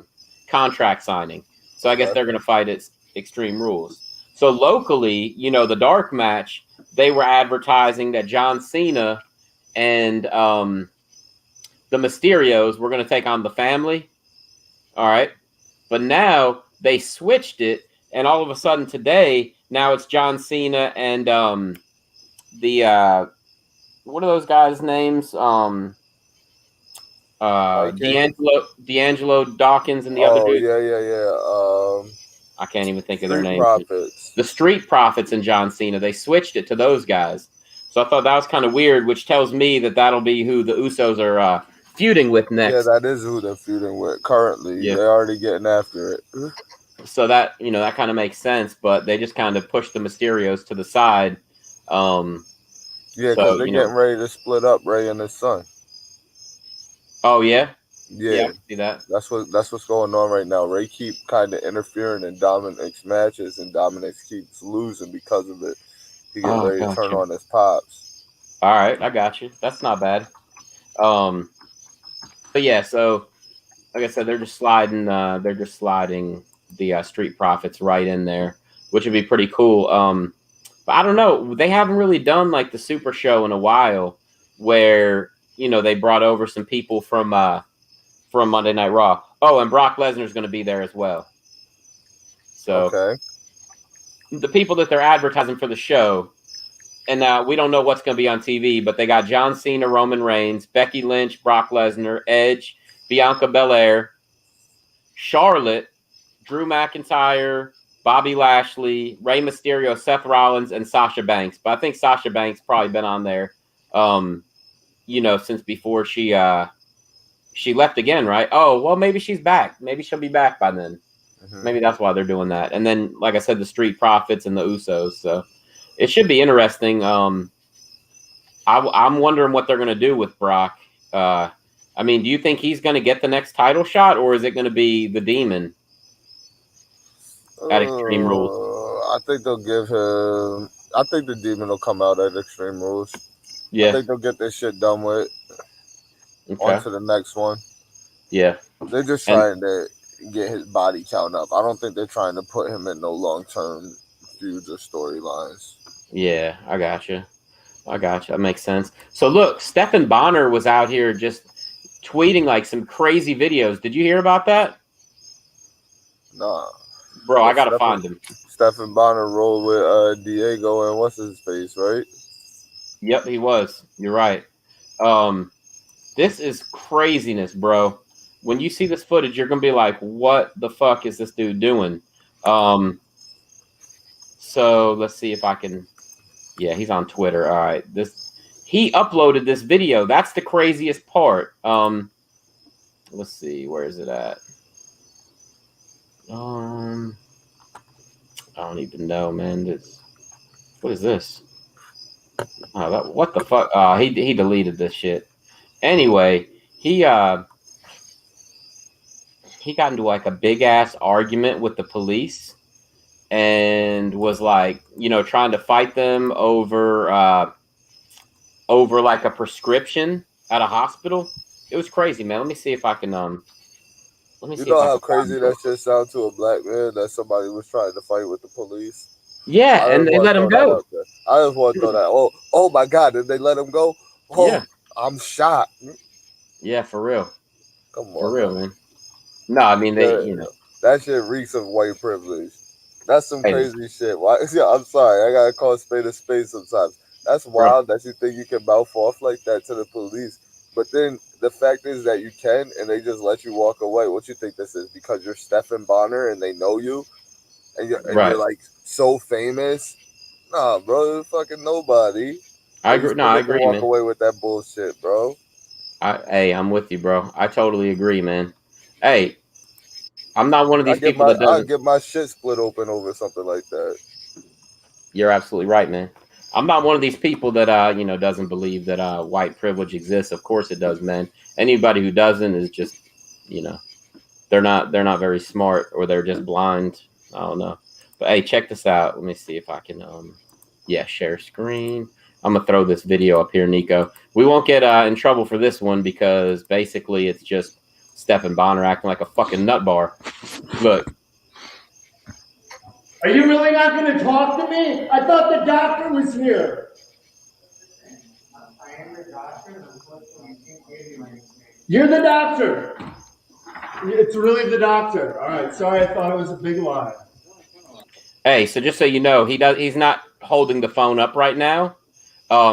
contract signing. So I guess they're going to fight at Extreme Rules. So locally, the dark match, they were advertising that John Cena and the Mysterios were going to take on the Family. All right. But now they switched it, and all of a sudden today, now it's John Cena and what are those guys' names? D'Angelo Dawkins and the other dude. Yeah. I can't even think of their names. Profits. The Street Profits and John Cena. They switched it to those guys. So I thought that was kind of weird, which tells me that that'll be who the Usos are feuding with next. Yeah, that is who they're feuding with currently. Yeah. They're already getting after it. So that that kind of makes sense, but they just kind of pushed the Mysterios to the side. Yeah, because they're getting ready to split up Ray and his son. Oh yeah? Yeah, I can see that. That's what's going on right now. Ray keep kind of interfering in Dominic's matches, and Dominic keeps losing because of it. He get ready to turn on his pops. All right, I got you. That's not bad. But yeah, so like I said, they're just sliding the Street Profits right in there, which would be pretty cool. But I don't know. They haven't really done like the Super Show in a while, where they brought over some people from Monday Night Raw. Oh, and Brock Lesnar's going to be there as well. So the people that they're advertising for the show, and we don't know what's going to be on TV, but they got John Cena, Roman Reigns, Becky Lynch, Brock Lesnar, Edge, Bianca Belair, Charlotte, Drew McIntyre, Bobby Lashley, Rey Mysterio, Seth Rollins, and Sasha Banks. But I think Sasha Banks probably been on there, since before she left again, right? Oh, well, maybe she's back. Maybe she'll be back by then. Mm-hmm. Maybe that's why they're doing that. And then, like I said, the Street Profits and the Usos. So it should be interesting. I'm wondering what they're going to do with Brock. Do you think he's going to get the next title shot, or is it going to be the Demon at Extreme Rules? I think they'll give him. I think the Demon will come out at Extreme Rules. Yeah, I think they'll get this shit done with. Okay. On to the next one. Yeah, they're just trying to get his body count up. I don't think they're trying to put him in no long-term feuds or storylines. Yeah, I gotcha. That makes sense. So look, Stephen Bonner was out here just tweeting like some crazy videos. Did you hear about that? Nah. Bro, I gotta find him. Stephen Bonner rolled with Diego and what's his face, right? Yep, he was. You're right. This is craziness, bro. When you see this footage, you're gonna be like, what the fuck is this dude doing? So let's see if I can. Yeah, he's on Twitter. All right. He uploaded this video. That's the craziest part. Let's see, where is it at? I don't even know, man. What is this? What the fuck? He deleted this shit. Anyway, he got into like a big ass argument with the police, and was like, trying to fight them over like a prescription at a hospital. It was crazy, man. Let me see if I can let me see. You know how crazy that shit sounds to a black man that somebody was trying to fight with the police? Yeah, and they let him go. I just want to throw that. Oh my God, did they let him go? Oh, yeah. I'm shocked. Yeah, for real. Come on, for real, man. No, I mean that shit reeks of white privilege. That's some crazy shit. Why? Yeah, I'm sorry. I gotta call spade a spade sometimes. That's wild that you think you can mouth off like that to the police. But then the fact is that you can, and they just let you walk away. What you think this is? Because you're Stephen Bonner and they know you, and you're like so famous? Nah, bro, you're fucking nobody. I agree. No, I agree, walk man. away with that bullshit, bro. Hey, I'm with you, bro. I totally agree, man. Hey, I'm not one of these people that doesn't. I'll get my shit split open over something like that. You're absolutely right, man. I'm not one of these people that doesn't believe that white privilege exists. Of course it does, man. Anybody who doesn't is just, they're not very smart, or they're just blind. I don't know. But hey, check this out. Let me see if I can share screen. I'm gonna throw this video up here, Neko. We won't get in trouble for this one because basically it's just Stephen Bonner acting like a fucking nut bar. Look. Are you really not going to talk to me? I thought the doctor was here. I am the doctor, and unfortunately I can't give you anything. You're the doctor. It's really the doctor. All right. Sorry, I thought it was a big lie. Hey, so just so you know, he's not holding the phone up right now.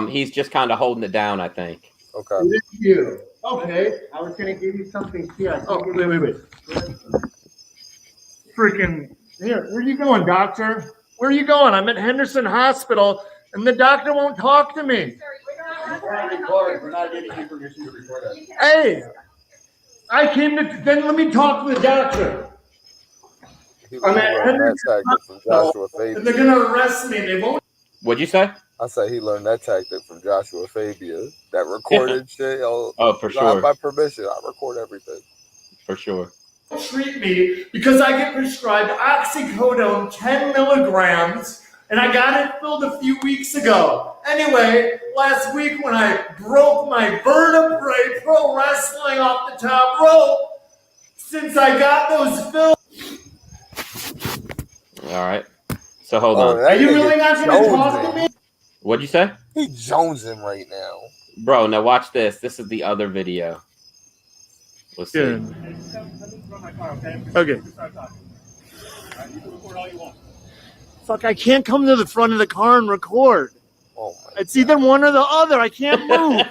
He's just kind of holding it down, I think. Okay. It is you. Okay. I was going to give you something here. Oh, wait. Freaking... Here, where are you going, doctor? Where are you going? I'm at Henderson Hospital, and the doctor won't talk to me. We're not getting you permission to record it. Hey, I came to. Then let me talk to the doctor. I'm at Henderson Hospital, and they're gonna arrest me. They won't. What'd you say? I said he learned that tactic from Joshua Fabia. That recorded shit. Oh, for sure. I have my permission. I record everything. For sure. Treat me because I get prescribed oxycodone 10 milligrams, and I got it filled a few weeks ago. Anyway, last week when I broke my vertebrae pro wrestling off the top rope, since I got those filled. All right. So hold on. Are you really not going to talk to me? What'd you say? He jonesing right now. Bro, now watch this. This is the other video. Let's see. Okay. Fuck, I can't come to the front of the car and record. It's either one or the other. I can't move.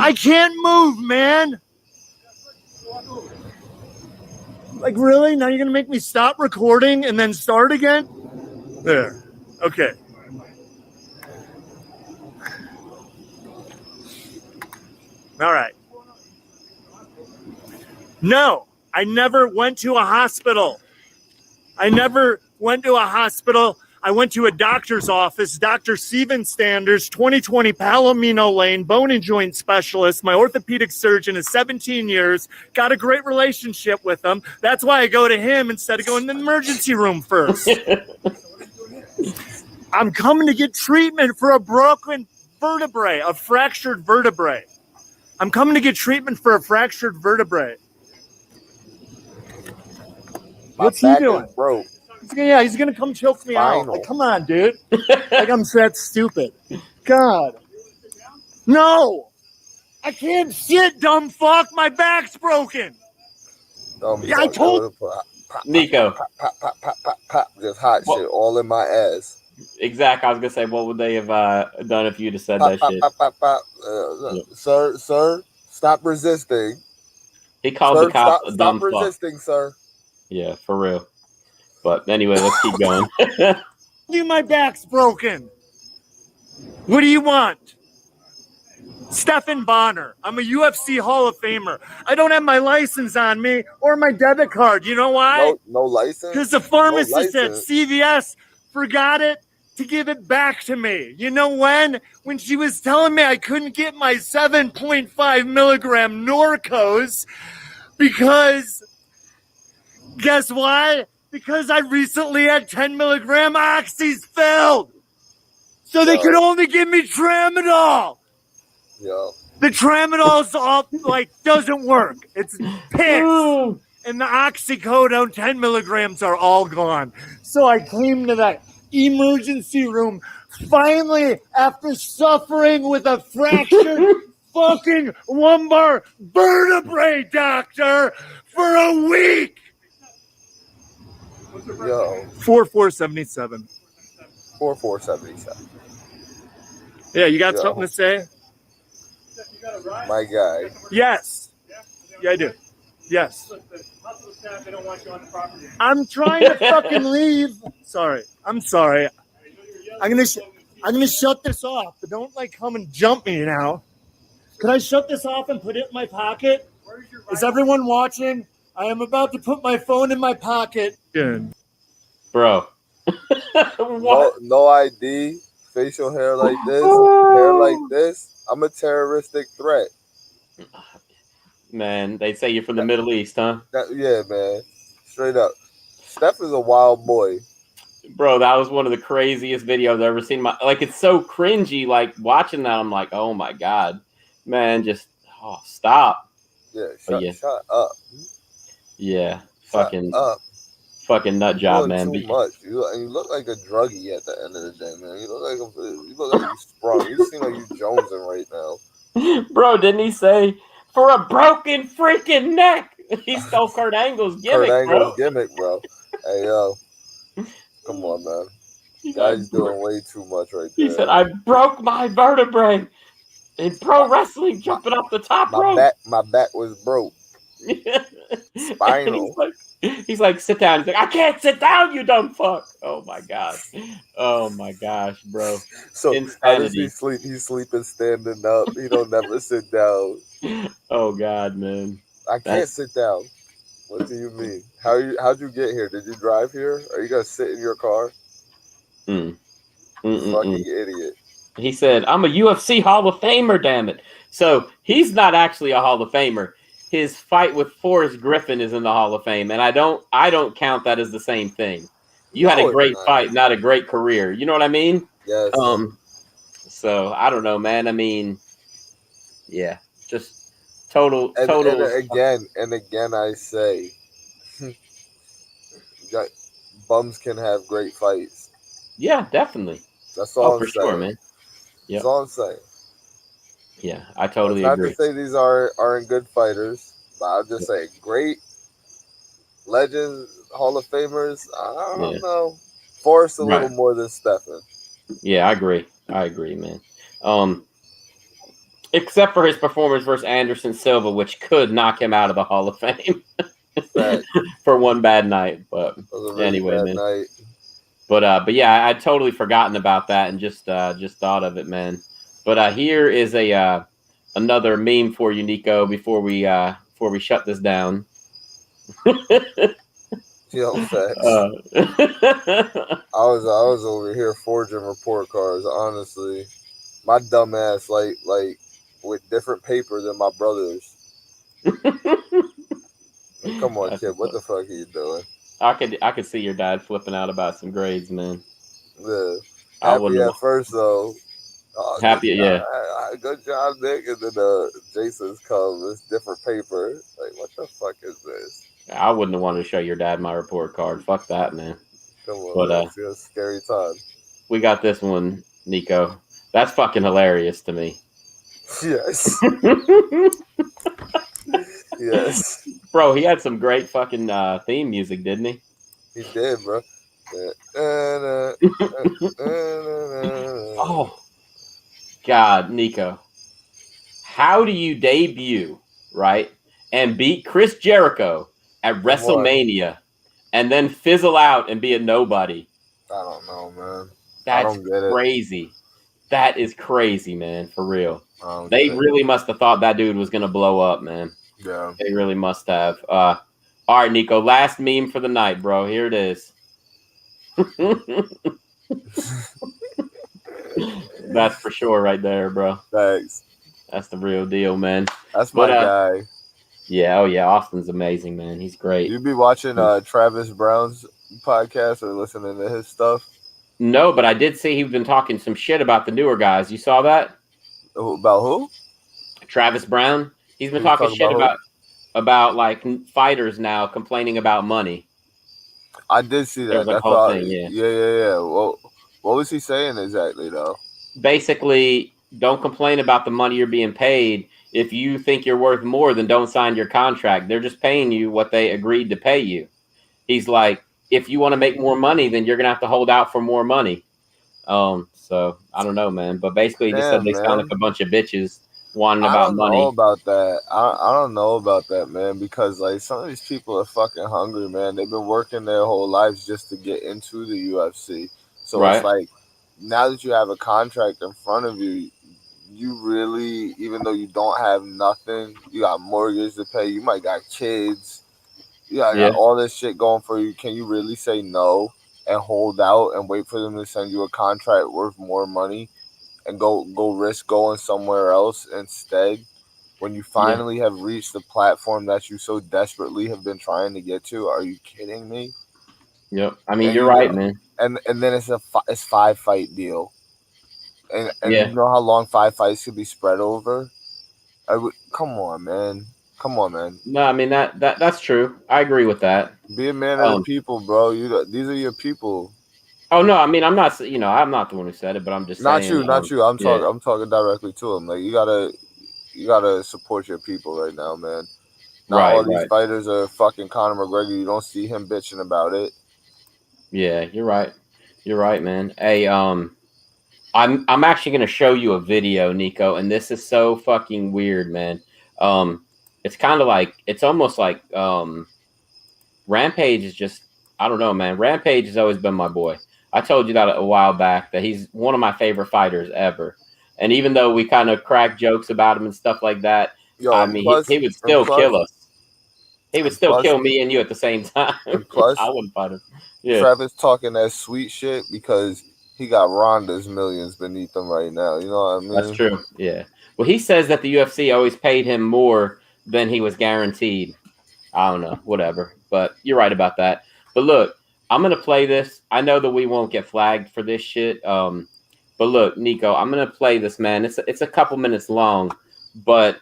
I can't move, man. Like, really? Now you're going to make me stop recording and then start again? There. Okay. All right. No, I never went to a hospital. I went to a doctor's office, Dr. Steven Standers, 2020 Palomino Lane, bone and joint specialist. My orthopedic surgeon is 17 years. Got a great relationship with him. That's why I go to him instead of going to the emergency room first. I'm coming to get treatment for a broken vertebrae, a fractured vertebrae. I'm coming to get treatment for a fractured vertebrae. What's he doing? Bro. He's gonna come choke me out. Like, come on, dude. Like, I'm that stupid. God. No. I can't sit, dumb fuck. My back's broken. I told Neko. Pop. Just hot shit all in my ass. Exactly. I was gonna say, what would they have done if you'd have said that shit? Sir, stop resisting. He called the cops a dumb fuck. Stop resisting, sir. Yeah, for real. But anyway, let's keep going. My back's broken. What do you want? Stephen Bonner. I'm a UFC Hall of Famer. I don't have my license on me or my debit card. You know why? No license? Because the pharmacist at CVS forgot it to give it back to me. You know when? When she was telling me I couldn't get my 7.5 milligram Norcos because... Guess why? because I recently had 10 milligram oxys filled. So they could only give me tramadol. Yeah. The tramadol's all doesn't work. It's piss. And the oxycodone 10 milligrams are all gone. So I came to that emergency room finally after suffering with a fractured fucking lumbar vertebrae, doctor, for a week. Yo. 4477. 4477. Yeah, you got something to say? My guy. Yes. Yeah, I do. Yes. I'm trying to fucking leave. Sorry. I'm sorry. I'm gonna shut this off, but don't come and jump me now. Could I shut this off and put it in my pocket? Is everyone watching? I am about to put my phone in my pocket. Good. Bro. No ID, facial hair like this. I'm a terroristic threat. Man, they say you're from the Middle East, huh? Yeah, man. Straight up. Steph is a wild boy. Bro, that was one of the craziest videos I've ever seen. It's so cringy, watching that, I'm like, oh my God. Man, just stop. Yeah, shut up. Yeah, fucking nut job, man. Too much. You look like a druggie at the end of the day, man. You look like you sprung. You seem like you jonesing right now. Bro, didn't he say for a broken freaking neck? He stole Kurt Angle's gimmick, bro. Hey yo, come on, man. Guy's doing way too much right there. He said, "I broke my vertebrae in pro wrestling, jumping off the top rope. My back was broke." Spinal. He's like, sit down. He's like, I can't sit down, you dumb fuck. Oh my God. Oh my gosh, bro. So insanity. How does he sleep? He's sleeping standing up. He don't never sit down. Oh God, man. I can't sit down. What do you mean? How'd you get here? Did you drive here? Are you gonna sit in your car? Fucking idiot. He said, I'm a UFC Hall of Famer, damn it. So he's not actually a Hall of Famer. His fight with Forrest Griffin is in the Hall of Fame, and I don't count that as the same thing. You had a great fight, not a great career. You know what I mean? Yes. So I don't know, man. I mean, yeah, just total. And again, I say, bums can have great fights. Yeah, definitely. That's all I'm for saying. Sure, man. That's all I'm saying. Yeah, I totally agree. Not to say these aren't good fighters, but I'll just say great legends, Hall of Famers. I don't know. Forrest a little more than Stephen. Yeah, I agree, man. Except for his performance versus Anderson Silva, which could knock him out of the Hall of Fame for one bad night. But anyway, man. Night. But yeah, I'd totally forgotten about that and just thought of it, man. But here is another meme for you, Neko, before we shut this down. Yo, facts. I was over here forging report cards. Honestly, my dumb ass like with different paper than my brothers. Come on, kid. What the fuck are you doing? I could see your dad flipping out about some grades, man. Yeah. Happy at first though. Oh, happy, yeah. Good job, Nick. And then Jason's come. It's different paper. Like, what the fuck is this? I wouldn't have wanted to show your dad my report card. Fuck that, man. Come on, man. It's a scary time. We got this one, Neko. That's fucking hilarious to me. Yes. Yes. Bro, he had some great fucking theme music, didn't he? He did, bro. Oh, God, Neko. How do you debut, right, and beat Chris Jericho at WrestleMania and then fizzle out and be a nobody? I don't know, man. That's crazy. That is crazy, man, for real. They really must have thought that dude was going to blow up, man. Yeah. They really must have. All right, Neko, last meme for the night, bro. Here it is. That's for sure right there, bro. Thanks. That's the real deal, man. That's my guy. Yeah, oh yeah, Austin's amazing, man. He's great. You be watching Travis Brown's podcast or listening to his stuff? No, but I did see he's been talking some shit about the newer guys. You saw that? About who? Travis Brown. He's been talking shit about like fighters now complaining about money. I did see that. That's whole thing, yeah. Well, what was he saying exactly though? Basically, don't complain about the money you're being paid. If you think you're worth more, then don't sign your contract. They're just paying you what they agreed to pay you. He's like, if you want to make more money, then you're gonna have to hold out for more money. So I don't know, man. But basically, he just said they sound like a bunch of bitches wanting about money. I don't know about that. I don't know about that, man. Because like some of these people are fucking hungry, man. They've been working their whole lives just to get into the UFC. So It's like now that you have a contract in front of you, you really, even though you don't have nothing, you got mortgage to pay. You might got kids. You got all this shit going for you. Can you really say no and hold out and wait for them to send you a contract worth more money and go risk going somewhere else instead when you finally have reached the platform that you so desperately have been trying to get to? Are you kidding me? Yep. I mean, you're right, man. And then it's 5-fight deal. And you know how long 5 fights could be spread over? Come on, man. No, I mean that's true. I agree with that. Be a man of the people, bro. These are your people. Oh no, I mean I'm not the one who said it, but I'm just saying. Not you. I'm talking directly to him. Like you gotta support your people right now, man. Not all these fighters are fucking Conor McGregor. You don't see him bitching about it. Yeah, you're right. You're right, man. Hey, I'm actually gonna show you a video, Neko, and this is so fucking weird, man. It's kind of like, it's almost like Rampage is just, I don't know, man. Rampage has always been my boy. I told you that a while back, that he's one of my favorite fighters ever. And even though we kind of crack jokes about him and stuff like that, I mean, he would still kill us. He would still kill me and you at the same time. Plus, I wouldn't fight him. Yeah. Travis talking that sweet shit because he got Ronda's millions beneath him right now. You know what I mean? That's true. Yeah. Well, he says that the UFC always paid him more than he was guaranteed. I don't know, whatever. But you're right about that. But look, I'm gonna play this. I know that we won't get flagged for this shit. But look, Neko, I'm gonna play this, man. It's a couple minutes long, but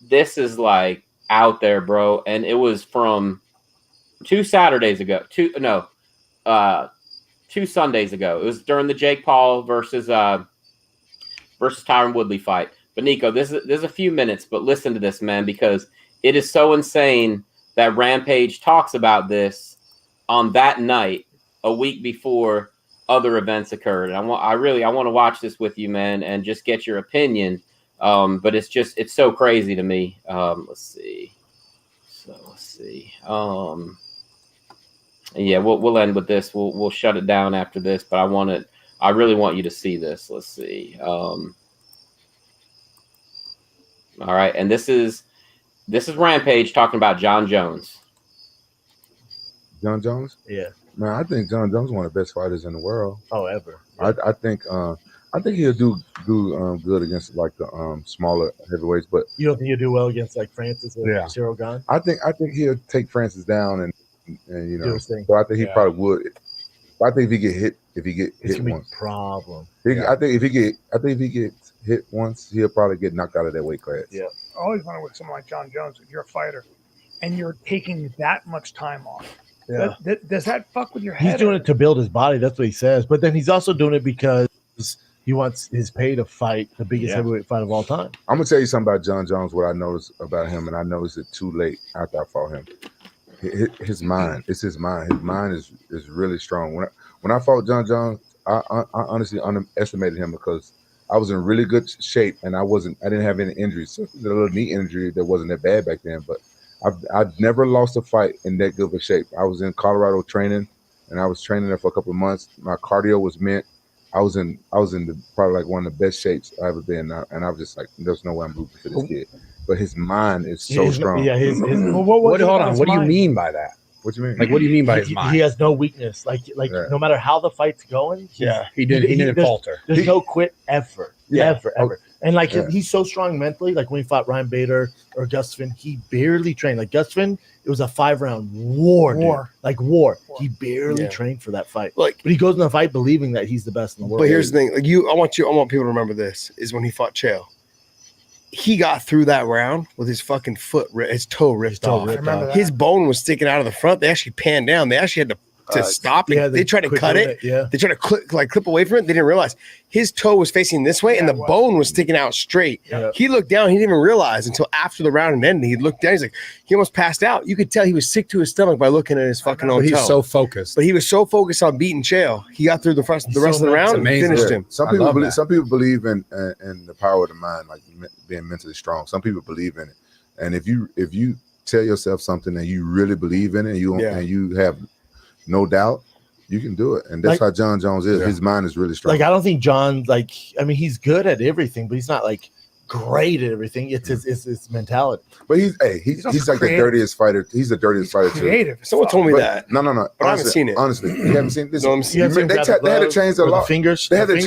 this is like out there, bro. And it was from 2 Saturdays ago. 2 Sundays ago. It was during the Jake Paul versus Tyron Woodley fight. But Neko, there's a few minutes, but listen to this, man, because it is so insane that Rampage talks about this on that night, a week before other events occurred. And I want to watch this with you, man, and just get your opinion. But it's so crazy to me. Let's see. Yeah, we'll end with this. We'll shut it down after this, but I really want you to see this. Let's see. All right, and this is Rampage talking about John Jones. John Jones? Yeah. Man, I think John Jones is one of the best fighters in the world. Oh, ever. Yeah. I think he'll do good against like the smaller heavyweights, but you don't think he'll do well against like Francis or Cyril Gane? I think he'll take Francis down and you know. So I think he probably would. I think if he get hit it's gonna once, be a problem. I think if he gets hit once, he'll probably get knocked out of that weight class. Yeah. I always wonder with someone like John Jones, if you're a fighter and you're taking that much time off, does that fuck with your head? He's doing it to build his body. That's what he says. But then he's also doing it because he wants his pay to fight the biggest heavyweight fight of all time. I'm gonna tell you something about John Jones. What I noticed about him, and I noticed it too late after I fought him. His mind. It's his mind. His mind is really strong. When I fought John Jones, I honestly underestimated him because I was in really good shape and I didn't have any injuries. So a little knee injury that wasn't that bad back then, but I've never lost a fight in that good of a shape. I was in Colorado training, and I was training there for a couple of months. My cardio was mint. I was in probably like one of the best shapes I've ever been, and I was just like, there's no way I'm rooting for this kid. But his mind is so strong. Yeah, hold on. What do you mean by that? What do you mean? Like, what do you mean by his mind? He has no weakness. Like no matter how the fight's going, he didn't falter. There's no quit ever. Ever. And like he's so strong mentally. Like when he fought Ryan Bader or Gustafsson, he barely trained. Like Gustafsson, it was a 5-round war. He barely trained for that fight. Like, but he goes in the fight believing that he's the best in the world. But here's the thing: like I want people to remember this is when he fought Chael. He got through that round with his fucking his toe ripped off. His bone was sticking out of the front. They actually panned down. They actually had to stop it. They tried to cut it. They tried to clip away from it. They didn't realize his toe was facing this way and the bone was sticking out straight. He looked down. He didn't even realize until after the round ended. He looked down. He's like, he almost passed out. You could tell he was sick to his stomach by looking at his fucking own toe. He's so focused. But he was so focused on beating Chael. He got through the rest of the round and finished him. Some people believe in the power of the mind, like being mentally strong. Some people believe in it. And if you tell yourself something and you really believe in it and you have no doubt, you can do it. And that's how John Jones is. His mind is really strong. Like, I don't think John, he's good at everything, but he's not like great at everything. It's his mentality. But he's like the dirtiest fighter. He's the dirtiest fighter creative. Someone told me that. No. But I haven't seen it. Honestly, you haven't seen this. No, they had to change the law. They had to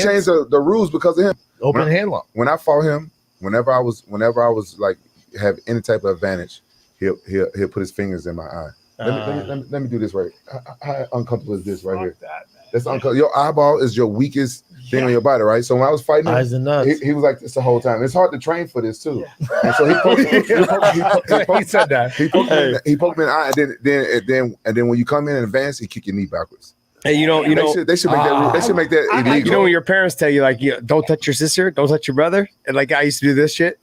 change the rules because of him. Open hand law. When I fought him, whenever I was like have any type of advantage, he'll put his fingers in my eye. Let me do this right. How uncomfortable is this right here? That's uncomfortable. Your eyeball is your weakest thing on your body, right? So when I was fighting eyes and nuts, he was like this the whole time. It's hard to train for this too. And so he said that. He poked me in the eye, and then when you come in advance, he kick your knee backwards. Hey, they should make that. They should make that illegal. You know when your parents tell you like, don't touch your sister, don't touch your brother, and like I used to do this shit.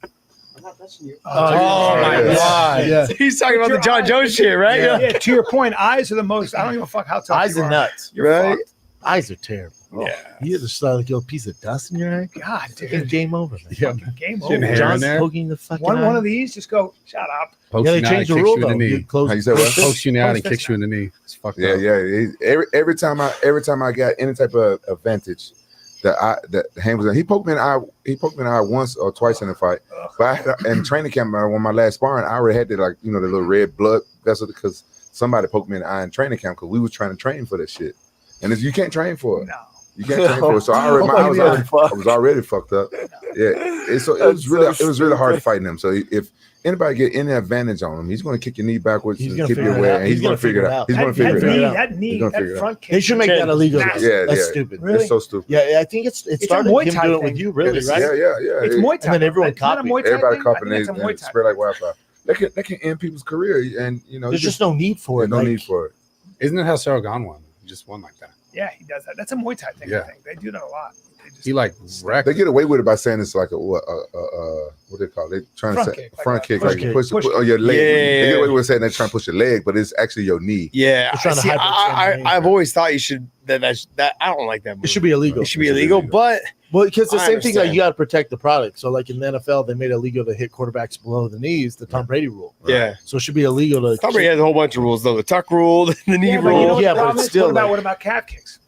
Oh my God! Yeah. He's talking about the John Jones shit, right? Yeah. To your point, eyes are the most. I don't give a fuck how tough eyes and nuts. You're right? Fucked. Eyes are terrible. Yeah, you just saw like a piece of dust in your eye. God, dude, it's game over. Man. Yeah, game over. John's poking the fucking eye. One of these, just go. Shut up. They changed the rule though. How you say what? Pokes you in the eye and kicks you in the knee. It's fucked up. Yeah. Every time I got any type of advantage. That hand was in. He poked me in the eye. He poked me in the eye once or twice in the fight. But in training camp, when my last sparring, I already had the the little red blood vessel because somebody poked me in the eye in training camp because we was trying to train for this shit. And you can't train for it. No. You can't train for it. So I was already fucked up. Yeah. It was really hard fighting him. So if anybody get any advantage on him, he's going to kick your knee backwards, and keep you away, and he's going to figure it out. He's going to figure it out. That knee, that front kick. They should make that illegal. That's stupid. Really? It's so stupid. Yeah, I think it started him doing it with you, really, right? Yeah. It's Muay Thai. And then everyone copied. Everybody copied it and spread like wildfire. They can end people's career, and there's just no need for it. No need for it. Isn't it how Sarah Gon won? He just won like that. Yeah, he does that. That's a Muay Thai thing. I think they do that a lot. He wrecked. They get away with it by saying it's like what they call it? They trying to say front kick, like push on your leg. They get away with saying they're trying to push your leg, but it's actually your knee. Yeah, I've always thought you should that I don't like that move. It should be illegal. It should be illegal, but because the same thing, like you got to protect the product. So like in the NFL, they made it illegal to hit quarterbacks below the knees, the Tom Brady rule. Yeah, so it should be illegal to. Tom Brady has a whole bunch of rules though. The tuck rule, the knee rule. But it's still. What about calf kicks?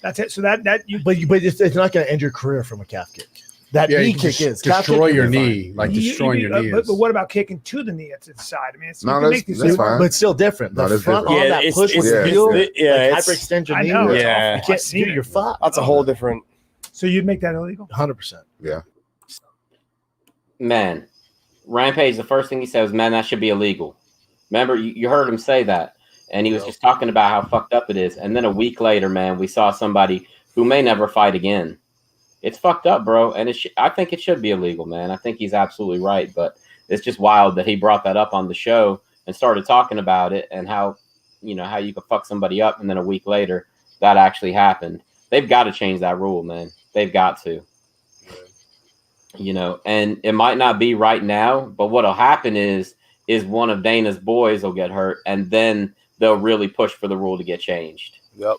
That's it. So that but it's not going to end your career from a calf kick. That knee kick is destroy your knee, like destroying your knee. But what about kicking to the knee at the side? I mean, it's that's fine. But it's still different. The front on that push with the heel, hyperextend your knee. Yeah, you can't see your foot. That's a whole different. So you'd make that illegal? 100%. Yeah. Man, Rampage. The first thing he said was, "Man, that should be illegal." Remember, you heard him say that. And he was just talking about how fucked up it is. And then a week later, man, we saw somebody who may never fight again. It's fucked up, bro. And I think it should be illegal, man. I think he's absolutely right. But it's just wild that he brought that up on the show and started talking about it and how you could fuck somebody up. And then a week later, that actually happened. They've got to change that rule, man. They've got to. And it might not be right now, but what'll happen is one of Dana's boys will get hurt. And then they'll really push for the rule to get changed. Yep.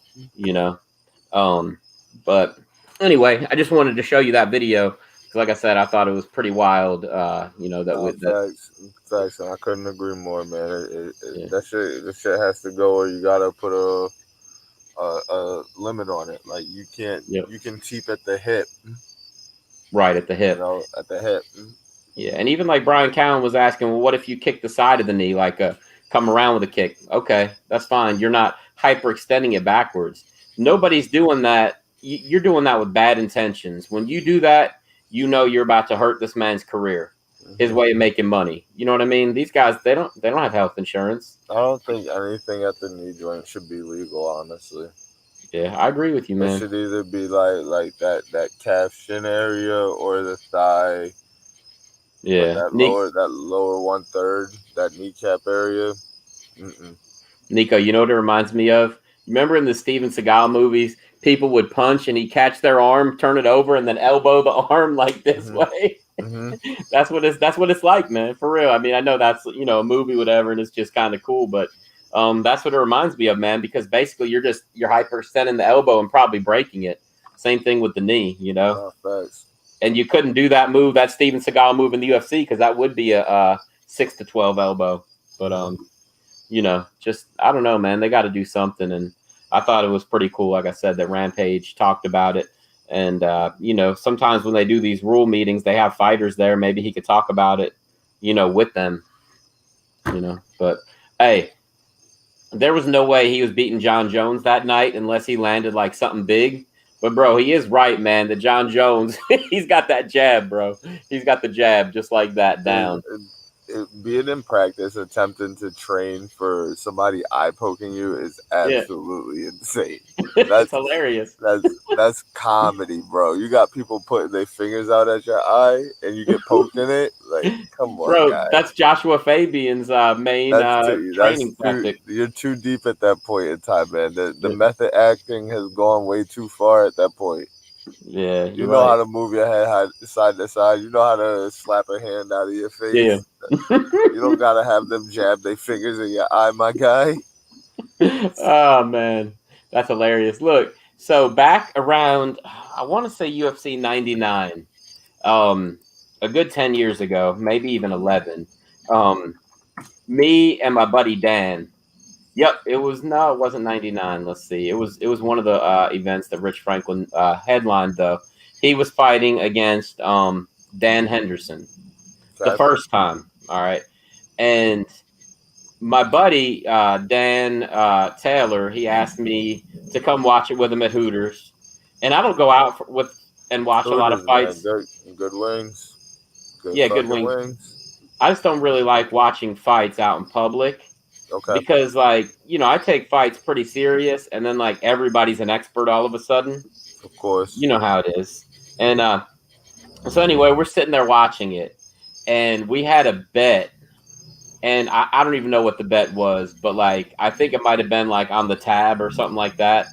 But anyway, I just wanted to show you that video because, like I said, I thought it was pretty wild. Facts, and I couldn't agree more, man. That shit has to go, or you gotta put a limit on it. Like you can't, you can keep at the hip. Right at the hip. At the hip. Yeah, and even like Brian Cowan was asking, well, what if you kick the side of the knee, like come around with a kick? Okay, that's fine. You're not hyperextending it backwards. Nobody's doing that. You're doing that with bad intentions. When you do that, you know you're about to hurt this man's career, his way of making money. You know what I mean? These guys, they don't have health insurance. I don't think anything at the knee joint should be legal, honestly. Yeah, I agree with you, man. It should either be like that calf shin area or the thigh. Yeah, that lower 1/3, that kneecap area. Neko, you know what it reminds me of? Remember in the Steven Seagal movies, people would punch and he'd catch their arm, turn it over, and then elbow the arm like this way. That's what it's like, man. For real. I mean, I know that's a movie, whatever, and it's just kind of cool, but that's what it reminds me of, man. Because basically, you're hyperextending the elbow and probably breaking it. Same thing with the knee, Facts. And you couldn't do that move, that Steven Seagal move in the UFC, because that would be a 6 to 12 elbow. But just I don't know, man. They got to do something, and I thought it was pretty cool. Like I said, that Rampage talked about it, and sometimes when they do these rule meetings, they have fighters there. Maybe he could talk about it, with them. But hey, there was no way he was beating John Jones that night unless he landed like something big. But, bro, he is right, man. That John Jones, he's got that jab, bro. He's got the jab just like that down. Being in practice, attempting to train for somebody eye poking you is absolutely insane. That's hilarious. That's comedy, bro. You got people putting their fingers out at your eye and you get poked in it. Like, come on, bro. Guys. That's Joshua Fabian's main training tactic. You're too deep at that point in time, man. The method acting has gone way too far at that point. Yeah, you know how to move your head side to side. You know how to slap a hand out of your face. Yeah. You don't gotta have them jab their fingers in your eye, my guy. Oh man, that's hilarious. Look, so back around, I want to say UFC 99, a good 10 years ago, maybe even 11. Me and my buddy Dan. Yep, it wasn't 99. Let's see. It was one of the events that Rich Franklin headlined, though. He was fighting against Dan Henderson the first time. All right. And my buddy, Dan Taylor, he asked me to come watch it with him at Hooters. And I don't go out and watch a lot of fights. Man, good wings. Good wings. I just don't really like watching fights out in public. Okay. Because, I take fights pretty serious, and then, everybody's an expert all of a sudden. Of course. You know how it is. And so, anyway, we're sitting there watching it, and we had a bet, and I don't even know what the bet was, but, I think it might have been, on the tab or something like that.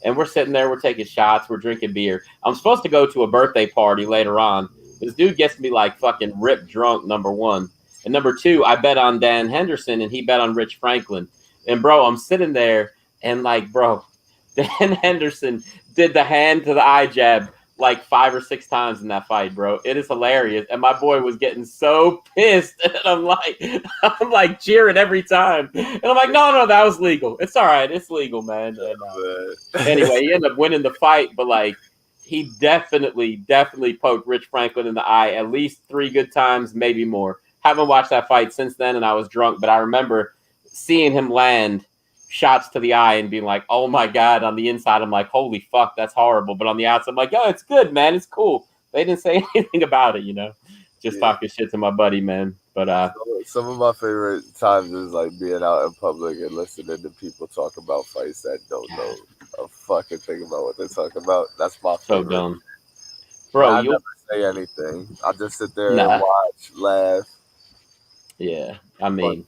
And we're sitting there, we're taking shots, we're drinking beer. I'm supposed to go to a birthday party later on. This dude gets me, fucking ripped drunk, number one. And number two, I bet on Dan Henderson, and he bet on Rich Franklin. And, bro, I'm sitting there, and, bro, Dan Henderson did the hand to the eye jab 5 or 6 times in that fight, bro. It is hilarious. And my boy was getting so pissed. And I'm cheering every time. And I'm like, no, that was legal. It's all right. It's legal, man. And, anyway, he ended up winning the fight, but, he definitely poked Rich Franklin in the eye at least 3 good times, maybe more. Haven't watched that fight since then, and I was drunk, but I remember seeing him land shots to the eye and being like, oh my God. On the inside, I'm like, holy fuck, that's horrible. But on the outside, I'm like, oh, it's good, man. It's cool. They didn't say anything about it, just talking shit to my buddy, man. But some of my favorite times is being out in public and listening to people talk about fights that don't know a fucking thing about what they're talking about. That's my favorite. So dumb. Bro, I never say anything. I just sit there and watch, laugh. Yeah, I mean,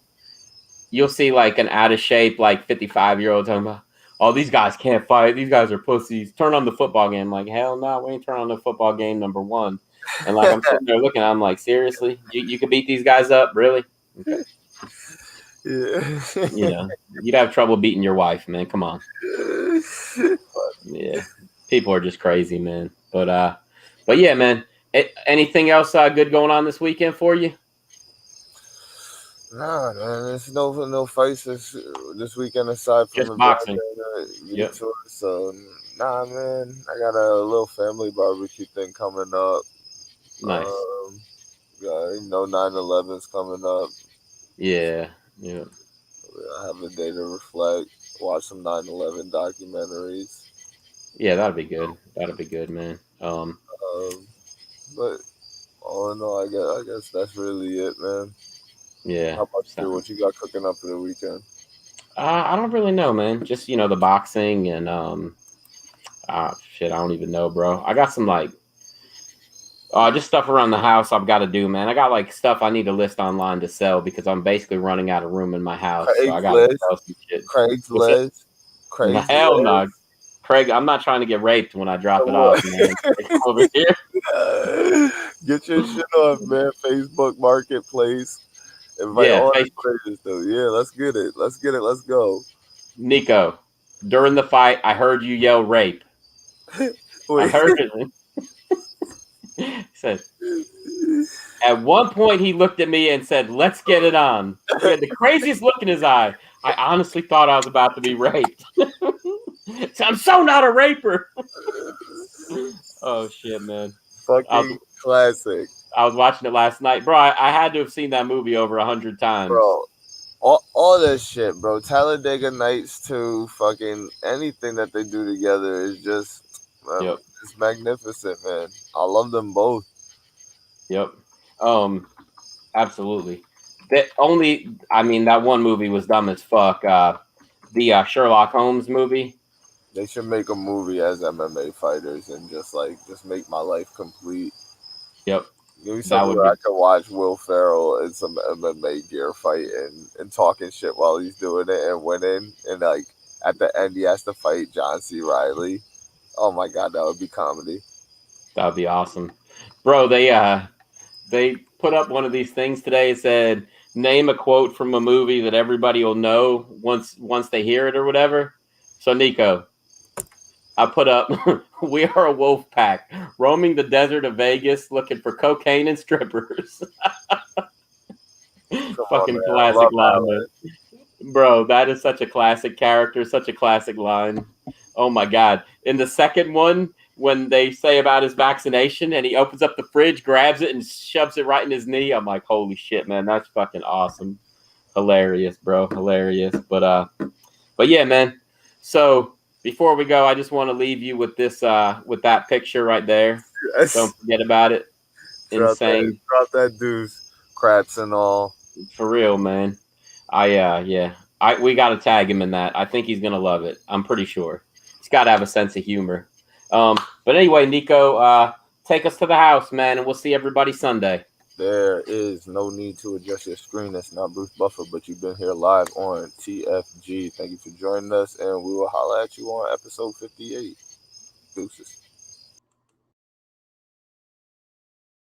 you'll see an out of shape 55-year-old talking about, oh, these guys can't fight. These guys are pussies. Turn on the football game. Like, hell no, we ain't turn on the football game, number one. And I'm sitting there looking, I'm like, seriously, you can beat these guys up, really? Okay. Yeah. You'd have trouble beating your wife, man. Come on. But, yeah, people are just crazy, man. But yeah, man. Anything else good going on this weekend for you? Nah, man, there's no fights this weekend aside from just boxing. Yep. So, nah, man, I got a little family barbecue thing coming up. Nice. 9/11's coming up. Yeah. I have a day to reflect, watch some 9/11 documentaries. Yeah, that'll be good. That'll be good, man. But Well, no, I guess that's really it, man. Yeah. How about you? What you got cooking up for the weekend? I don't really know, man. Just the boxing and shit. I don't even know, bro. I got some just stuff around the house I've got to do, man. I got stuff I need to list online to sell because I'm basically running out of room in my house. So I got to sell some shit. Craigslist. Hell no. Craig, I'm not trying to get raped when I drop it off, man. Over here. Get your shit off, man. Facebook Marketplace. Invite all the traders, though. Yeah, let's get it. Let's go. Neko, during the fight, I heard you yell rape. I heard it. He said, at one point, he looked at me and said, "Let's get it on." He had the craziest look in his eye. I honestly thought I was about to be raped. So I'm so not a raper. Oh, shit, man. Fucking classic. I was watching it last night. Bro, I had to have seen that movie over 100 times. Bro, all this shit, bro. Talladega Nights too. Fucking anything that they do together is just it's magnificent, man. I love them both. Yep. Absolutely. That one movie was dumb as fuck. The Sherlock Holmes movie. They should make a movie as MMA fighters and just make my life complete. Yep. Give me something where I can watch Will Ferrell in some MMA gear fight and talking shit while he's doing it and winning. And at the end, he has to fight John C. Reilly. Oh my God, that would be comedy. That would be awesome. Bro, they put up one of these things today. It said, name a quote from a movie that everybody will know once they hear it or whatever. So, Neko, I put up, we are a wolf pack roaming the desert of Vegas looking for cocaine and strippers. Fucking classic line, man. Bro, that is such a classic character, such a classic line. Oh, my God. In the second one, when they say about his vaccination and he opens up the fridge, grabs it, and shoves it right in his knee, I'm like, holy shit, man, that's fucking awesome. Hilarious, bro. Hilarious. But yeah, man. So before we go, I just want to leave you with this, with that picture right there. Yes. Don't forget about it. Insane. Drop that deuce. Craps and all. For real, man. We got to tag him in that. I think he's going to love it. I'm pretty sure. He's got to have a sense of humor. But anyway, Neko, take us to the house, man, and we'll see everybody Sunday. There is no need to adjust your screen. That's not Bruce Buffer, but you've been here live on TFG. Thank you for joining us, and we will holler at you on episode 58. Deuces.